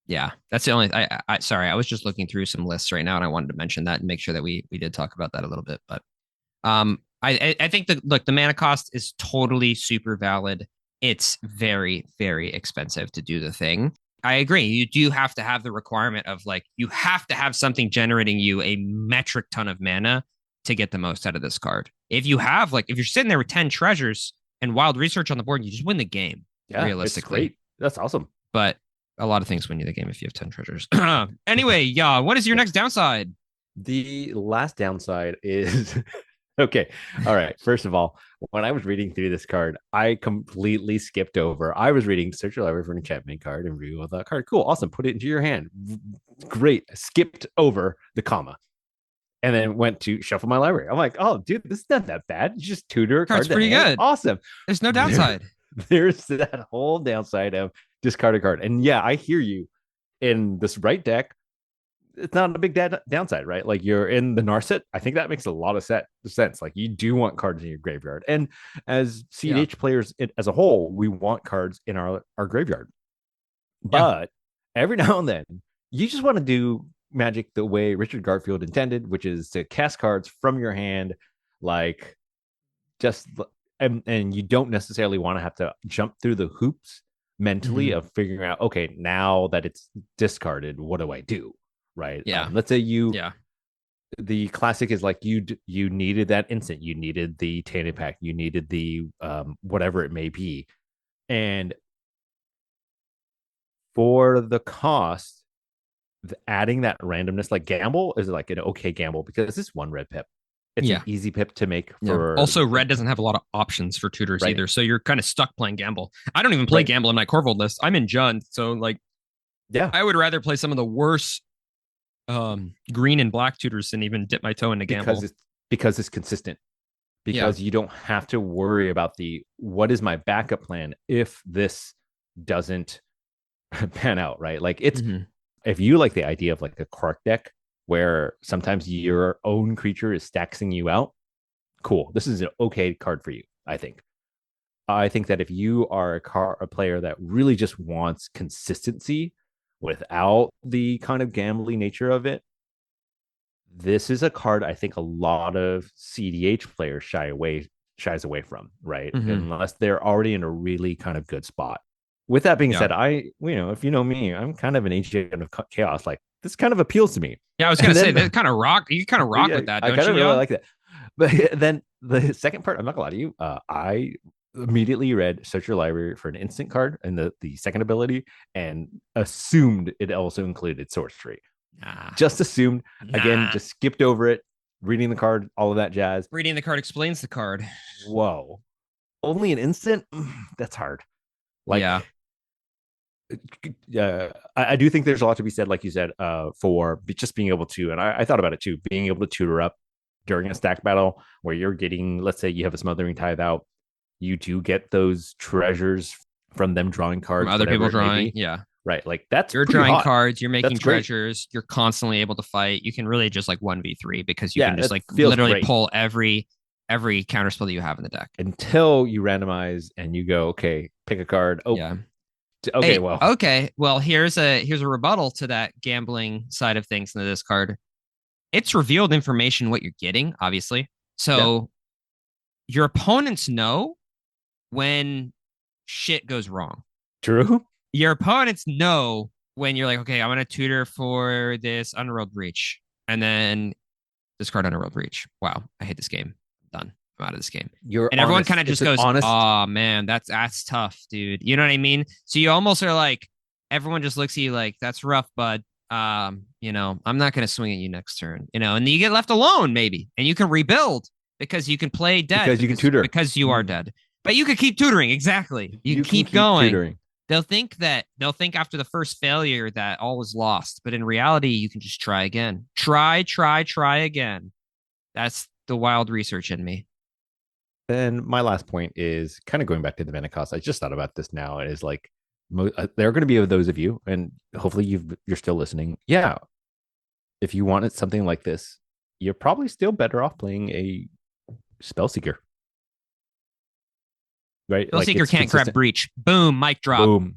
[SPEAKER 2] yeah, that's the only. I sorry, I was just looking through some lists right now, and I wanted to mention that and make sure that we did talk about that a little bit. But I think that look, the mana cost is totally super valid. It's very very expensive to do the thing. I agree. You do have to have the requirement of like you have to have something generating you a metric ton of mana to get the most out of this card. If you have like if you're sitting there with 10 treasures and wild research on the board, you just win the game
[SPEAKER 1] Yeah, it's
[SPEAKER 2] realistically.
[SPEAKER 1] great. That's awesome.
[SPEAKER 2] But a lot of things win you the game if you have 10 treasures. Anyway, yeah, what is your
[SPEAKER 1] Yeah.
[SPEAKER 2] next downside?
[SPEAKER 1] The last downside is okay. All right. First of all, when I was reading through this card, I completely skipped over. I was reading Search Your Library for an enchantment card and review of that card. Cool. Awesome. Put it into your hand. Great. Skipped over the comma and then went to shuffle my library. I'm like, oh, dude, this is not that bad. You just tutor a
[SPEAKER 2] Card's
[SPEAKER 1] card to
[SPEAKER 2] pretty
[SPEAKER 1] hand.
[SPEAKER 2] good.
[SPEAKER 1] Awesome.
[SPEAKER 2] There's no
[SPEAKER 1] There,
[SPEAKER 2] downside.
[SPEAKER 1] there's that whole downside of discard a card. And yeah, I hear you. In this right deck, it's not a big downside, right? Like you're in the Narset. I think that makes a lot of sense. Like you do want cards in your graveyard. And as
[SPEAKER 2] Yeah.
[SPEAKER 1] cEDH players as a whole, we want cards in our graveyard.
[SPEAKER 2] Yeah.
[SPEAKER 1] But every now and then, you just want to do magic the way Richard Garfield intended, which is to cast cards from your hand, like just and you don't necessarily want to have to jump through the hoops mentally
[SPEAKER 2] Mm-hmm.
[SPEAKER 1] of figuring out, okay, now that it's discarded, what do I do? Right.
[SPEAKER 2] Yeah.
[SPEAKER 1] Let's say you
[SPEAKER 2] Yeah.
[SPEAKER 1] the classic is like you needed that instant, you needed the tanning pack, you needed the whatever it may be, and for the cost, adding that randomness, like gamble is like an okay gamble because it's one red pip. It's an
[SPEAKER 2] Yeah.
[SPEAKER 1] easy pip to make
[SPEAKER 2] Yeah.
[SPEAKER 1] for
[SPEAKER 2] Also, red doesn't have a lot of options for tutors
[SPEAKER 1] right.
[SPEAKER 2] either, so you're kind of stuck playing gamble. I don't even play
[SPEAKER 1] Right.
[SPEAKER 2] gamble in my Corvold list. I'm in Jund, so like
[SPEAKER 1] Yeah,
[SPEAKER 2] I would rather play some of the worst green and black tutors than even dip my toe into
[SPEAKER 1] because
[SPEAKER 2] gamble.
[SPEAKER 1] it's consistent.
[SPEAKER 2] Yeah.
[SPEAKER 1] Because you don't have to worry about the what is my backup plan if this doesn't pan out, right? Like it's
[SPEAKER 2] Mm-hmm.
[SPEAKER 1] if you like the idea of like a Kark deck where sometimes your own creature is staxing you out, cool. This is an okay card for you, I think. I think that if you are a player that really just wants consistency without the kind of gambling nature of it, this is a card I think a lot of cEDH players shies away from, right?
[SPEAKER 2] Mm-hmm.
[SPEAKER 1] Unless they're already in a really kind of good spot. With that being
[SPEAKER 2] Yeah.
[SPEAKER 1] said, if you know me, I'm kind of an agent of chaos. Like this kind of appeals to me.
[SPEAKER 2] Yeah, I was gonna
[SPEAKER 1] And
[SPEAKER 2] say
[SPEAKER 1] then
[SPEAKER 2] that kind of rock. You kind of rock
[SPEAKER 1] yeah,
[SPEAKER 2] with that,
[SPEAKER 1] I
[SPEAKER 2] don't
[SPEAKER 1] kind
[SPEAKER 2] you,
[SPEAKER 1] of really
[SPEAKER 2] yeah?
[SPEAKER 1] like that. But then the second part, I'm not gonna lie to you. I immediately read search your library for an instant card and the second ability and assumed it also included sorcery.
[SPEAKER 2] Nah,
[SPEAKER 1] Just assumed. Again,
[SPEAKER 2] nah.
[SPEAKER 1] just skipped over it, reading the card, all of that jazz.
[SPEAKER 2] Reading the card explains the card.
[SPEAKER 1] Whoa. Only an instant? That's hard.
[SPEAKER 2] Yeah.
[SPEAKER 1] Like, I do think there's a lot to be said, like you said, for just being able to, and I thought about it too, being able to tutor up during a stack battle where you're getting, let's say you have a smothering tithe out, you do get those treasures from them drawing
[SPEAKER 2] From
[SPEAKER 1] cards,
[SPEAKER 2] other
[SPEAKER 1] whatever
[SPEAKER 2] people
[SPEAKER 1] it may
[SPEAKER 2] drawing.
[SPEAKER 1] be.
[SPEAKER 2] Yeah.
[SPEAKER 1] Right. Like, that's
[SPEAKER 2] You're
[SPEAKER 1] pretty
[SPEAKER 2] drawing
[SPEAKER 1] hot.
[SPEAKER 2] cards, you're making
[SPEAKER 1] That's great.
[SPEAKER 2] treasures, you're constantly able to fight. You can really just like 1v3 because you can
[SPEAKER 1] Yeah,
[SPEAKER 2] just
[SPEAKER 1] that
[SPEAKER 2] like
[SPEAKER 1] feels
[SPEAKER 2] literally
[SPEAKER 1] great.
[SPEAKER 2] pull every counterspell that you have in the deck.
[SPEAKER 1] Until you randomize and you go, okay, pick a card. Oh,
[SPEAKER 2] Yeah.
[SPEAKER 1] okay,
[SPEAKER 2] Hey,
[SPEAKER 1] well,
[SPEAKER 2] okay. Well, here's a rebuttal to that gambling side of things in this card. It's revealed information what you're getting, obviously.
[SPEAKER 1] yeah,
[SPEAKER 2] So your opponents know when shit goes wrong.
[SPEAKER 1] true.
[SPEAKER 2] Your opponents know when you're like, okay, I'm gonna tutor for this Underworld Breach, and then discard Underworld Breach. Wow, I hate this game. I'm done. I'm out of this game.
[SPEAKER 1] You're
[SPEAKER 2] And everyone kind
[SPEAKER 1] honest.
[SPEAKER 2] of
[SPEAKER 1] It's
[SPEAKER 2] just
[SPEAKER 1] an
[SPEAKER 2] goes,
[SPEAKER 1] honest.
[SPEAKER 2] "Oh man, that's tough, dude." You know what I mean? So you almost are like, everyone just looks at you like, "That's rough, bud." I'm not gonna swing at you next turn. And you get left alone maybe, and you can rebuild because you can play dead
[SPEAKER 1] Because you can
[SPEAKER 2] because
[SPEAKER 1] tutor.
[SPEAKER 2] because you are dead. But you could keep tutoring. Exactly. You can
[SPEAKER 1] You can
[SPEAKER 2] keep
[SPEAKER 1] keep
[SPEAKER 2] going.
[SPEAKER 1] tutoring.
[SPEAKER 2] They'll think after the first failure that all was lost, but in reality, you can just try again. Try again. That's the wild research in me.
[SPEAKER 1] Then my last point is kind of going back to the Venicost. I just thought about this now. Is like there are going to be those of you, and hopefully you're still listening. Yeah, if you wanted something like this, you're probably still better off playing a Spellseeker, right? Like
[SPEAKER 2] Spellseeker
[SPEAKER 1] it's
[SPEAKER 2] can't grab
[SPEAKER 1] consistent.
[SPEAKER 2] breach. Boom, mic drop.
[SPEAKER 1] Boom.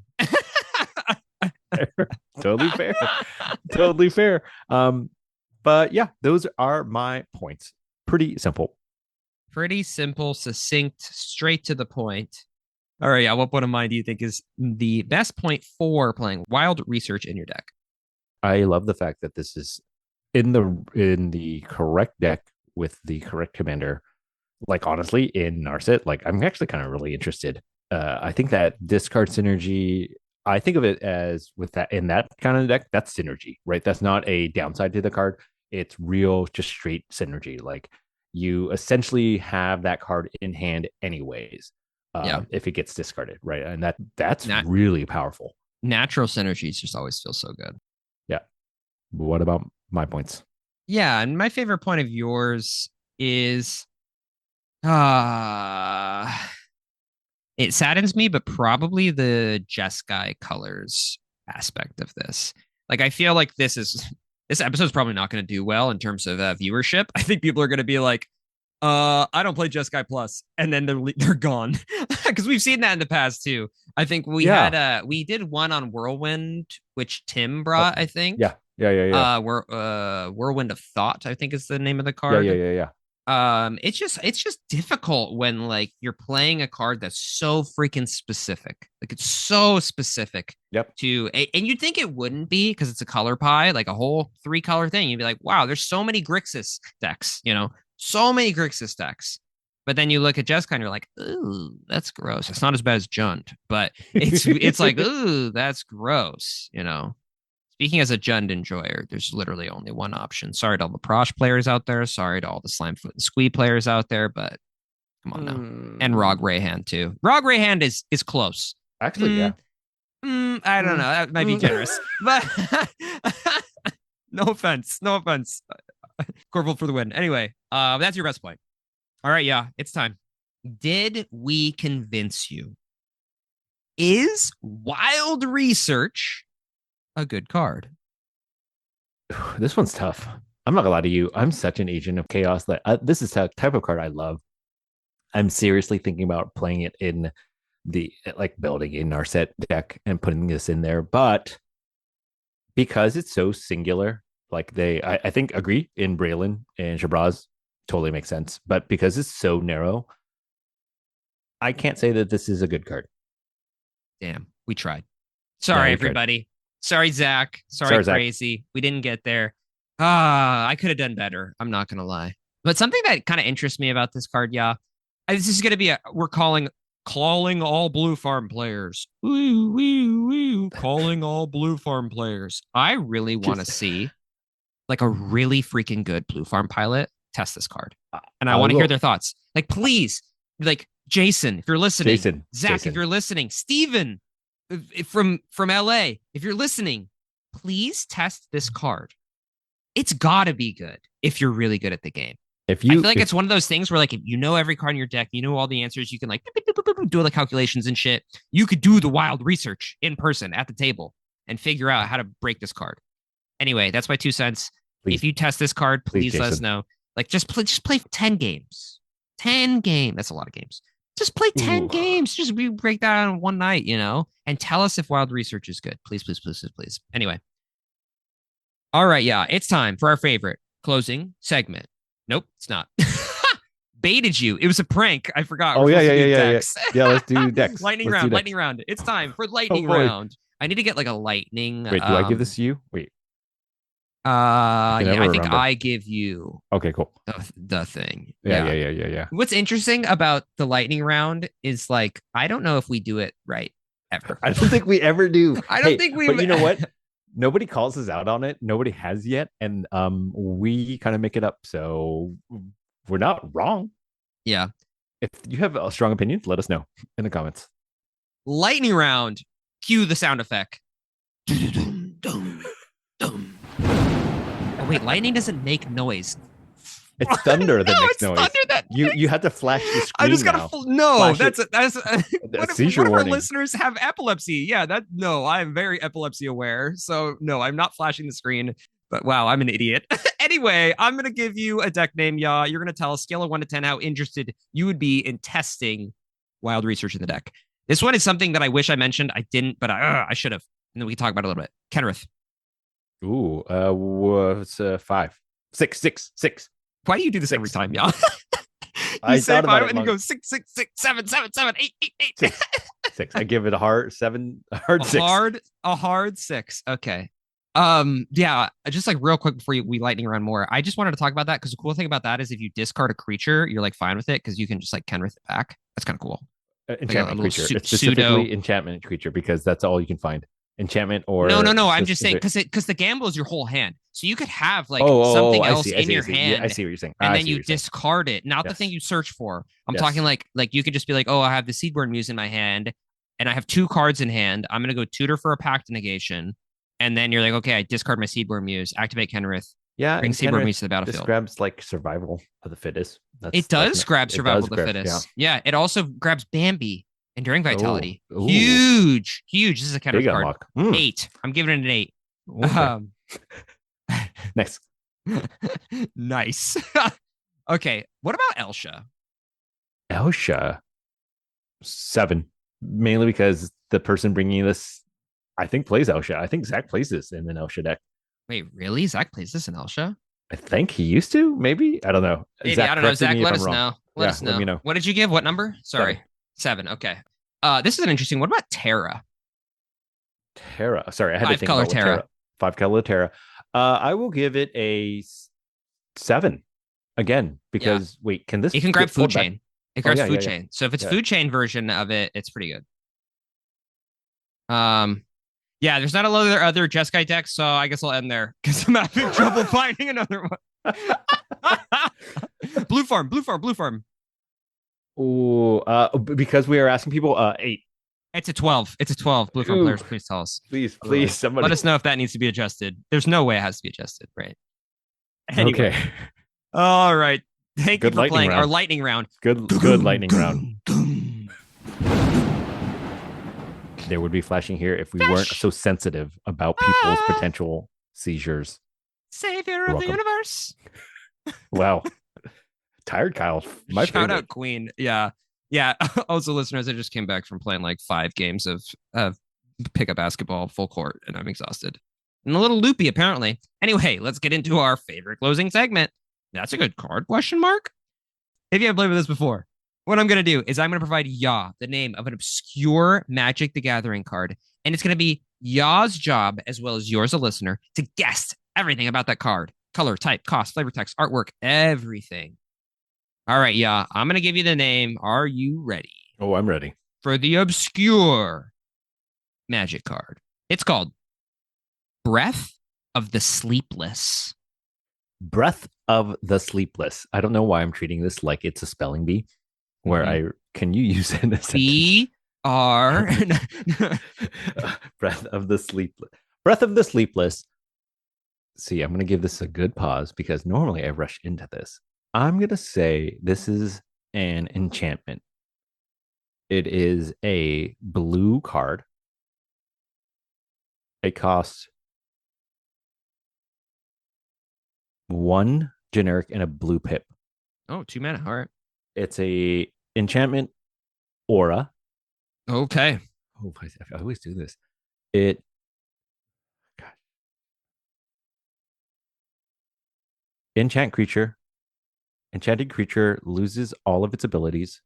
[SPEAKER 1] Totally fair. Totally fair. But yeah, those are my points. Pretty simple.
[SPEAKER 2] Pretty simple, succinct, straight to the point. All right, yeah. What point of mine do you think is the best point for playing wild research in your deck?
[SPEAKER 1] I love the fact that this is in the correct deck with the correct commander. Like honestly, in Narset, like I'm actually kind of really interested. I think that discard synergy. I think of it as with that in that kind of deck, that's synergy, right? That's not a downside to the card. It's real, just straight synergy. Like you essentially have that card in hand anyways,
[SPEAKER 2] Yeah.
[SPEAKER 1] if it gets discarded, right? And that's
[SPEAKER 2] Nat-
[SPEAKER 1] really powerful.
[SPEAKER 2] Natural synergies just always feel so good.
[SPEAKER 1] Yeah. What about my points?
[SPEAKER 2] Yeah, and my favorite point of yours is uh it saddens me, but probably the Jeskai colors aspect of this. Like I feel like this episode's probably not going to do well in terms of viewership. I think people are going to be like, I don't play Jeskai Plus, and then they're gone because we've seen that in the past too. I think
[SPEAKER 1] Yeah.
[SPEAKER 2] we did one on Whirlwind, which Tim
[SPEAKER 1] Oh,
[SPEAKER 2] brought. I think
[SPEAKER 1] yeah. Yeah. Yeah. Yeah.
[SPEAKER 2] Whirlwind of Thought, I think is the name of the
[SPEAKER 1] Yeah. Yeah.
[SPEAKER 2] card.
[SPEAKER 1] Yeah. Yeah.
[SPEAKER 2] It's just difficult when like you're playing a card that's so freaking specific. Like it's so specific
[SPEAKER 1] Yep.
[SPEAKER 2] and you'd think it wouldn't be because it's a color pie, like a whole three color thing. You'd be like, wow, there's so many Grixis decks, so many Grixis decks. But then you look at Jeskai and you're like, ooh, that's gross. It's not as bad as Jund, but it's like, ooh, that's gross. Speaking as a Jund enjoyer, there's literally only one option. Sorry to all the Prosh players out there. Sorry to all the Slimefoot and Squee players out there, but come on now. And Rog Rayhand too. Rog Rayhand is close.
[SPEAKER 1] Actually, yeah.
[SPEAKER 2] I don't know. That might be generous, but no offense. No offense. Corporal for the win. Anyway, that's your best point. All right, yeah, it's time. Did we convince you? Is Wild Research a good card?
[SPEAKER 1] This one's tough. I'm not gonna lie to you. I'm such an agent of chaos that this is the type of card I love. I'm seriously thinking about playing it in the like building in our set deck and putting this in there, but because it's so singular, like I think agree in Braylon and Shabraz totally makes sense, but because it's so narrow, I can't say that this is a good card.
[SPEAKER 2] Damn, we tried. Sorry, everybody. Sorry, Zach. Sorry, Crazy. Zach. We didn't get there. I could have done better. I'm not gonna lie. But something that kind of interests me about this card, yeah, this is gonna be we're calling all blue farm players. Woo, woo, woo. Calling all blue farm players. I really want to see like a really freaking good blue farm pilot test this card. And I want to hear their thoughts. Like, please, like Jason, if you're listening, Zach, if you're listening, Steven from LA, if you're listening, please test this card. It's gotta be good if you're really good at the game. I feel like it's one of those things where like if you know every card in your deck, you know all the answers, you can like do all the calculations and shit. You could do the wild research in person at the table and figure out how to break this card. Anyway, that's my 2 cents. Please. If you test this card, please let us know. Like just play 10 games. 10 games. That's a lot of games. Just play 10 games. Just break that out in one night, and tell us if wild research is good. Please, please, please, please, please. Anyway. All right, yeah, it's time for our favorite closing segment. Nope, it's not. Baited you. It was a prank. I forgot.
[SPEAKER 1] Oh, yeah. Yeah, let's do decks.
[SPEAKER 2] Lightning round. It's time for lightning round. I need to get like a lightning.
[SPEAKER 1] Wait, do I give this to you? Wait.
[SPEAKER 2] I think I give you.
[SPEAKER 1] Okay, cool.
[SPEAKER 2] The thing.
[SPEAKER 1] Yeah.
[SPEAKER 2] What's interesting about the lightning round is like I don't know if we do it right ever.
[SPEAKER 1] I don't think we ever do.
[SPEAKER 2] I don't think we.
[SPEAKER 1] But you know what? Nobody calls us out on it. Nobody has yet, and we kind of make it up. So we're not wrong.
[SPEAKER 2] Yeah.
[SPEAKER 1] If you have a strong opinion, let us know in the comments.
[SPEAKER 2] Lightning round. Cue the sound effect. Oh, wait, lightning doesn't make noise.
[SPEAKER 1] It's thunder that makes noise. Thunder you have to flash the screen.
[SPEAKER 2] I just gotta that's
[SPEAKER 1] a seizure warning.
[SPEAKER 2] One of our listeners have epilepsy. Yeah, I'm very epilepsy aware. So no, I'm not flashing the screen. But wow, I'm an idiot. Anyway, I'm gonna give you a deck name. Yeah, you're gonna tell a scale of 1 to 10 how interested you would be in testing wild research in the deck. This one is something that I wish I mentioned. I didn't, but I should have. And then we can talk about it a little bit. Kenrith.
[SPEAKER 1] Ooh, it's 5, 6.
[SPEAKER 2] Why do you do this every time, y'all? You say 5 and you go 6, 6, 6, 7, 7, 7, 8, 8, 8.
[SPEAKER 1] 6. I give it a hard 7, a hard 6.
[SPEAKER 2] A hard 6. Okay. Yeah, just like real quick before we lightning around more, I just wanted to talk about that because the cool thing about that is if you discard a creature, you're like fine with it because you can just like Kenrith it back. That's kind of cool.
[SPEAKER 1] Enchantment creature. It's specifically enchantment creature because that's all you can find. Enchantment or
[SPEAKER 2] no. I'm just saying because the gamble is your whole hand, so you could have like something else in your hand.
[SPEAKER 1] Yeah, I see what you're saying,
[SPEAKER 2] and then you discard it, not the thing you search for. I'm talking like you could just be like, oh, I have the Seedborn Muse in my hand, and I have 2 cards in hand. I'm gonna go tutor for a Pact negation, and then you're like, okay, I discard my Seedborn Muse, activate Kenrith, bring Seedborn Muse to the battlefield.
[SPEAKER 1] This grabs like survival of the fittest.
[SPEAKER 2] It does grab survival of the fittest. Yeah, it also grabs Bambi. Enduring Vitality.
[SPEAKER 1] Ooh.
[SPEAKER 2] Huge. This is a counter card. 8. I'm giving it an 8.
[SPEAKER 1] Okay. Next.
[SPEAKER 2] Nice. Okay. What about Elsha?
[SPEAKER 1] Elsha. 7. Mainly because the person bringing this, I think, plays Elsha. I think Zach plays this in an Elsha deck.
[SPEAKER 2] Wait, really? Zach plays this in Elsha?
[SPEAKER 1] I think he used to. Maybe I don't know.
[SPEAKER 2] Maybe. I
[SPEAKER 1] Zach,
[SPEAKER 2] don't know.
[SPEAKER 1] correct
[SPEAKER 2] Zach,
[SPEAKER 1] me if
[SPEAKER 2] let
[SPEAKER 1] I'm
[SPEAKER 2] us
[SPEAKER 1] wrong.
[SPEAKER 2] know. Let
[SPEAKER 1] Yeah,
[SPEAKER 2] us
[SPEAKER 1] let me
[SPEAKER 2] know.
[SPEAKER 1] know.
[SPEAKER 2] What did you give? What number?
[SPEAKER 1] 7.
[SPEAKER 2] Sorry. 7. Okay. This is an interesting. What about Terra?
[SPEAKER 1] Terra. Sorry, I had to
[SPEAKER 2] Five
[SPEAKER 1] think
[SPEAKER 2] color
[SPEAKER 1] about what
[SPEAKER 2] Terra.
[SPEAKER 1] Terra. 5 color Terra. I will give it a 7 again
[SPEAKER 2] Yeah.
[SPEAKER 1] because wait, can this
[SPEAKER 2] It can grab
[SPEAKER 1] get
[SPEAKER 2] food
[SPEAKER 1] pulled back?
[SPEAKER 2] chain. It
[SPEAKER 1] Oh
[SPEAKER 2] grabs
[SPEAKER 1] yeah, yeah,
[SPEAKER 2] food
[SPEAKER 1] yeah,
[SPEAKER 2] chain. So if it's
[SPEAKER 1] yeah.
[SPEAKER 2] food chain version of it, it's pretty good. Um, yeah, there's not a lot of other Jeskai decks, so I guess I'll end there because I'm having trouble finding another one. Blue farm, blue farm, blue farm.
[SPEAKER 1] Oh, because we are asking people. 8.
[SPEAKER 2] It's a 12. It's a 12. Blue farm
[SPEAKER 1] Ooh,
[SPEAKER 2] players, please tell us.
[SPEAKER 1] please,
[SPEAKER 2] Otherwise, let
[SPEAKER 1] somebody.
[SPEAKER 2] us know if that needs to be adjusted. There's no way it has to be adjusted, right?
[SPEAKER 1] Okay,
[SPEAKER 2] Anyway, all right. Thank you
[SPEAKER 1] good
[SPEAKER 2] for
[SPEAKER 1] lightning
[SPEAKER 2] playing our
[SPEAKER 1] round.
[SPEAKER 2] lightning round.
[SPEAKER 1] Good lightning round. There would be flashing here if we weren't
[SPEAKER 2] Flash!
[SPEAKER 1] so sensitive about people's
[SPEAKER 2] Ah,
[SPEAKER 1] potential seizures.
[SPEAKER 2] savior
[SPEAKER 1] You're
[SPEAKER 2] of the
[SPEAKER 1] welcome.
[SPEAKER 2] universe.
[SPEAKER 1] Wow, tired Kyle, my
[SPEAKER 2] Shout
[SPEAKER 1] favorite.
[SPEAKER 2] out Queen. Yeah. Yeah. Also, listeners, I just came back from playing like 5 games of pickup basketball full court, and I'm exhausted and a little loopy apparently. Anyway, let's get into our favorite closing segment. That's a good card? Question mark. If you haven't played with this before, what I'm going to do is I'm going to provide Ya the name of an obscure Magic the Gathering card, and it's going to be Ya's job as well as yours, a listener, to guess everything about that card: color, type, cost, flavor text, artwork, everything. All right, yeah, I'm going to give you the name. Are you ready
[SPEAKER 1] Oh, I'm ready.
[SPEAKER 2] for the obscure magic card? It's called Breath of the Sleepless.
[SPEAKER 1] Breath of the Sleepless. I don't know why I'm treating this like it's a spelling bee, where
[SPEAKER 2] Mm-hmm.
[SPEAKER 1] I can you use it in a sentence?
[SPEAKER 2] BR.
[SPEAKER 1] Breath of the Sleepless. Breath of the Sleepless. See, I'm going to give this a good pause because normally I rush into this. I'm going to say this is an enchantment. It is a blue card. It costs 1 generic and a blue pip.
[SPEAKER 2] Oh, 2 mana. All right.
[SPEAKER 1] It's a enchantment aura.
[SPEAKER 2] Okay.
[SPEAKER 1] Oh, I always do this. It enchant creature. Enchanted creature loses all of its abilities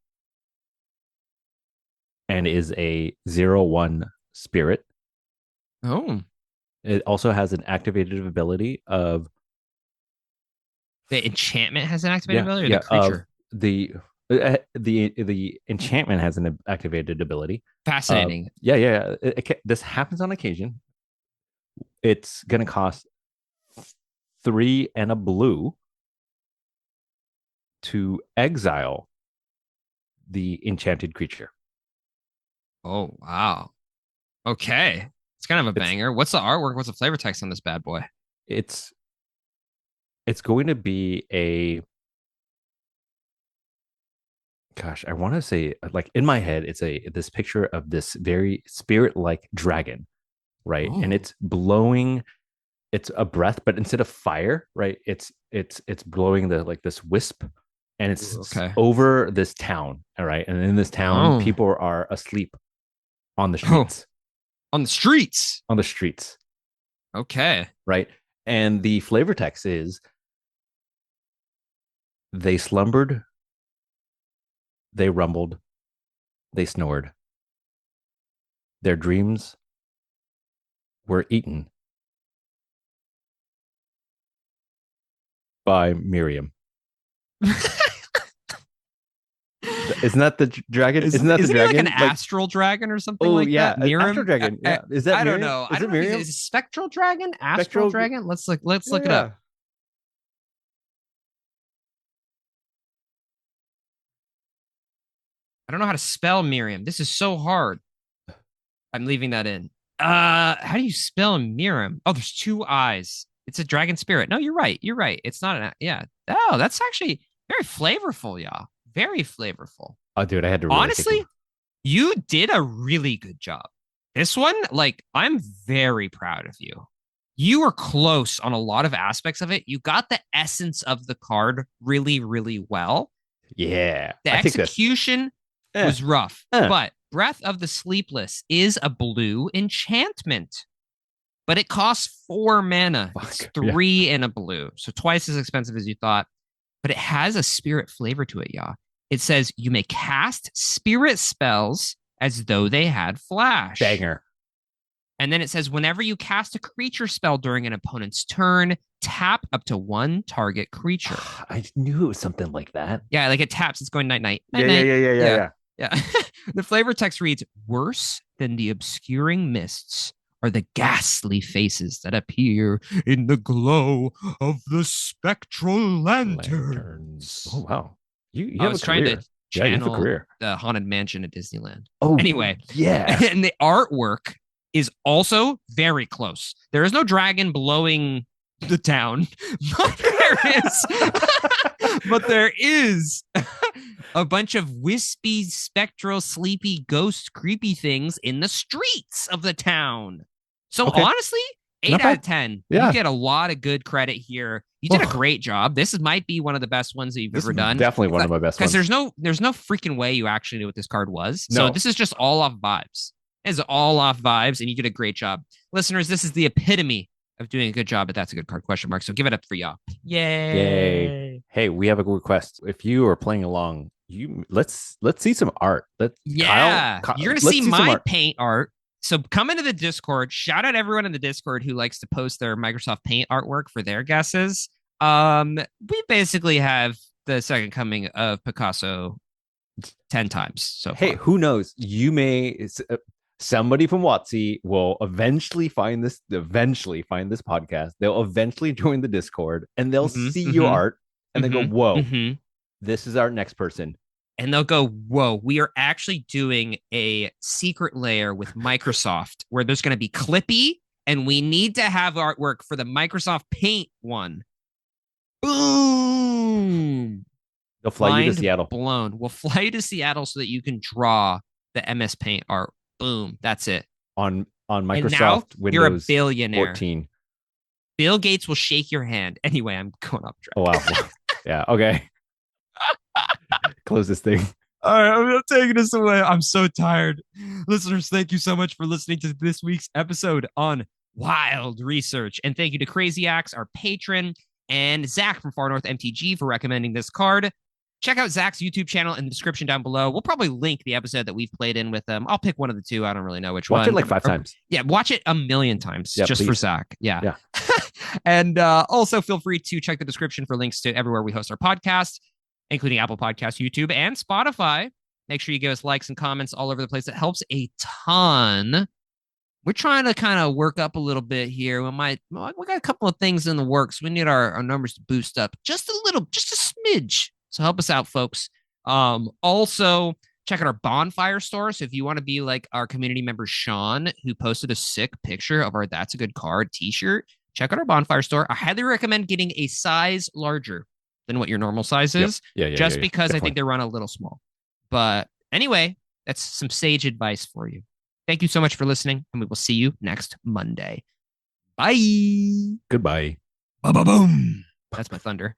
[SPEAKER 1] and is a 0/1 spirit.
[SPEAKER 2] Oh,
[SPEAKER 1] It also has an activated ability of
[SPEAKER 2] the enchantment has an activated
[SPEAKER 1] yeah,
[SPEAKER 2] ability, or the
[SPEAKER 1] yeah, of
[SPEAKER 2] creature?
[SPEAKER 1] the enchantment has an activated ability.
[SPEAKER 2] Fascinating.
[SPEAKER 1] Yeah, yeah. This happens on occasion. It's gonna cost 3 and a blue to exile the enchanted creature.
[SPEAKER 2] Oh, wow. Okay. It's kind of a
[SPEAKER 1] It's
[SPEAKER 2] banger. What's the artwork? What's the flavor text on this bad boy?
[SPEAKER 1] it's it's going to be a gosh, I want to say like in my head, it's a this picture of this very spirit-like dragon, right? And
[SPEAKER 2] Oh,
[SPEAKER 1] it's blowing, it's a breath, but instead of fire, right? It's blowing the like this wisp and it's
[SPEAKER 2] okay.
[SPEAKER 1] over this town, all right? And in this town,
[SPEAKER 2] Oh,
[SPEAKER 1] people are asleep on the
[SPEAKER 2] oh,
[SPEAKER 1] streets,
[SPEAKER 2] on the streets.
[SPEAKER 1] on the streets,
[SPEAKER 2] Okay.
[SPEAKER 1] right? And the flavor text is they slumbered, they rumbled, they snored. Their dreams were eaten by Miriam. Isn't that the dragon? Isn't that the
[SPEAKER 2] Isn't he like an
[SPEAKER 1] dragon? Like,
[SPEAKER 2] astral dragon or something
[SPEAKER 1] oh
[SPEAKER 2] like
[SPEAKER 1] yeah,
[SPEAKER 2] that?
[SPEAKER 1] Astro
[SPEAKER 2] Miram?
[SPEAKER 1] Dragon. Yeah, is that
[SPEAKER 2] I don't
[SPEAKER 1] Miriam?
[SPEAKER 2] know. I
[SPEAKER 1] Is it
[SPEAKER 2] don't know if he's
[SPEAKER 1] Miriam?
[SPEAKER 2] is it spectral dragon, astral
[SPEAKER 1] Spectral.
[SPEAKER 2] dragon. Let's
[SPEAKER 1] Yeah,
[SPEAKER 2] look it up.
[SPEAKER 1] yeah.
[SPEAKER 2] I don't know how to spell Miriam. This is so hard. I'm leaving that in. How do you spell Miram? Oh, there's 2 eyes. It's a dragon spirit. No, you're right. You're right. It's not an yeah. Oh, that's actually very flavorful, y'all. Very flavorful.
[SPEAKER 1] Oh, dude, I had to really think of.
[SPEAKER 2] Honestly, you did a really good job. This one, like, I'm very proud of you. You were close on a lot of aspects of it. You got the essence of the card really, really well.
[SPEAKER 1] Yeah,
[SPEAKER 2] The
[SPEAKER 1] I think that's.
[SPEAKER 2] execution
[SPEAKER 1] Eh,
[SPEAKER 2] was rough,
[SPEAKER 1] eh.
[SPEAKER 2] but Breath of the Sleepless is a blue enchantment. but it costs 4 mana. It's
[SPEAKER 1] Fuck. Yeah.
[SPEAKER 2] 3 in a blue, so twice as expensive as you thought. But it has a spirit flavor to it, y'all. It says you may cast spirit spells as though they had flash.
[SPEAKER 1] Banger.
[SPEAKER 2] And then it says whenever you cast a creature spell during an opponent's turn, tap up to one target creature.
[SPEAKER 1] I knew it was something like that.
[SPEAKER 2] Yeah, like it taps, it's going night night.
[SPEAKER 1] Yeah,
[SPEAKER 2] Night
[SPEAKER 1] yeah,
[SPEAKER 2] night.
[SPEAKER 1] yeah, yeah, yeah, yeah.
[SPEAKER 2] Yeah. The flavor text reads worse than the obscuring mists are the ghastly faces that appear in the glow of the spectral lanterns.
[SPEAKER 1] Oh wow, you
[SPEAKER 2] I
[SPEAKER 1] have a
[SPEAKER 2] was trying
[SPEAKER 1] career.
[SPEAKER 2] to
[SPEAKER 1] Yeah, you have a
[SPEAKER 2] channel
[SPEAKER 1] career.
[SPEAKER 2] the Haunted Mansion at Disneyland.
[SPEAKER 1] Oh
[SPEAKER 2] Anyway,
[SPEAKER 1] yeah.
[SPEAKER 2] and the artwork is also very close. There is no dragon blowing the town, but there is a bunch of wispy, spectral, sleepy, ghost, creepy things in the streets of the town. So
[SPEAKER 1] Okay.
[SPEAKER 2] honestly, eight
[SPEAKER 1] Not
[SPEAKER 2] out
[SPEAKER 1] bad.
[SPEAKER 2] of 10.
[SPEAKER 1] Yeah.
[SPEAKER 2] You get a lot of good credit here. You did a great job. This might be one of the best ones that you've
[SPEAKER 1] This
[SPEAKER 2] ever
[SPEAKER 1] is
[SPEAKER 2] done.
[SPEAKER 1] definitely one of my best
[SPEAKER 2] Because
[SPEAKER 1] ones.
[SPEAKER 2] there's no freaking way you actually knew what this card was. So
[SPEAKER 1] No.
[SPEAKER 2] this is just all off vibes. It's all off vibes, and you did a great job. Listeners, this is the epitome of doing a good job, but that's a good card, question mark. So give it up for y'all. Yay.
[SPEAKER 1] Yay. Hey, we have a request. If you are playing along, let's see some art.
[SPEAKER 2] Yeah.
[SPEAKER 1] Kyle,
[SPEAKER 2] you're gonna
[SPEAKER 1] let's
[SPEAKER 2] see
[SPEAKER 1] some
[SPEAKER 2] my
[SPEAKER 1] art.
[SPEAKER 2] paint art. So come into the Discord. Shout out everyone in the Discord who likes to post their Microsoft Paint artwork for their guesses. We basically have the second coming of Picasso 10 times so far.
[SPEAKER 1] Hey, who knows? You may somebody from WotC will eventually find this podcast. They'll eventually join the Discord and they'll see your art and they go, whoa, this is our next person.
[SPEAKER 2] And they'll go, whoa, we are actually doing a secret layer with Microsoft where there's going to be Clippy and we need to have artwork for the Microsoft Paint one. Boom.
[SPEAKER 1] They'll fly you to Seattle.
[SPEAKER 2] Blown. We'll fly you to Seattle so that you can draw the MS Paint art. Boom. That's it.
[SPEAKER 1] On Microsoft
[SPEAKER 2] and now
[SPEAKER 1] Windows
[SPEAKER 2] you're a billionaire.
[SPEAKER 1] 14.
[SPEAKER 2] Bill Gates will shake your hand. Anyway, I'm going off track.
[SPEAKER 1] Oh, wow. Yeah. Okay. Close this thing.
[SPEAKER 2] All right, I'm taking this away. I'm so tired. Listeners, thank you so much for listening to this week's episode on Wild Research. And thank you to Crazy Axe, our patron, and Zach from Far North MTG for recommending this card. Check out Zach's YouTube channel in the description down below. We'll probably link the episode that we've played in with them. I'll pick one of the two. I don't really know which one.
[SPEAKER 1] Watch it like 5 times.
[SPEAKER 2] Yeah, watch it a million times just for Zach. Yeah. And also feel free to check the description for links to everywhere we host our podcast, including Apple Podcasts, YouTube, and Spotify. Make sure you give us likes and comments all over the place. It helps a ton. We're trying to kind of work up a little bit here. We got a couple of things in the works. We need our numbers to boost up just a little, just a smidge. So help us out, folks. Also, check out our bonfire store. So if you want to be like our community member, Sean, who posted a sick picture of our That's a Good Card t-shirt, check out our bonfire store. I highly recommend getting a size larger than what your normal size is.
[SPEAKER 1] Yeah,
[SPEAKER 2] because
[SPEAKER 1] definitely.
[SPEAKER 2] I think they run a little small. But anyway, that's some sage advice for you. Thank you so much for listening, and we will see you next Monday. Bye.
[SPEAKER 1] Goodbye.
[SPEAKER 2] Ba-ba-boom. That's my thunder.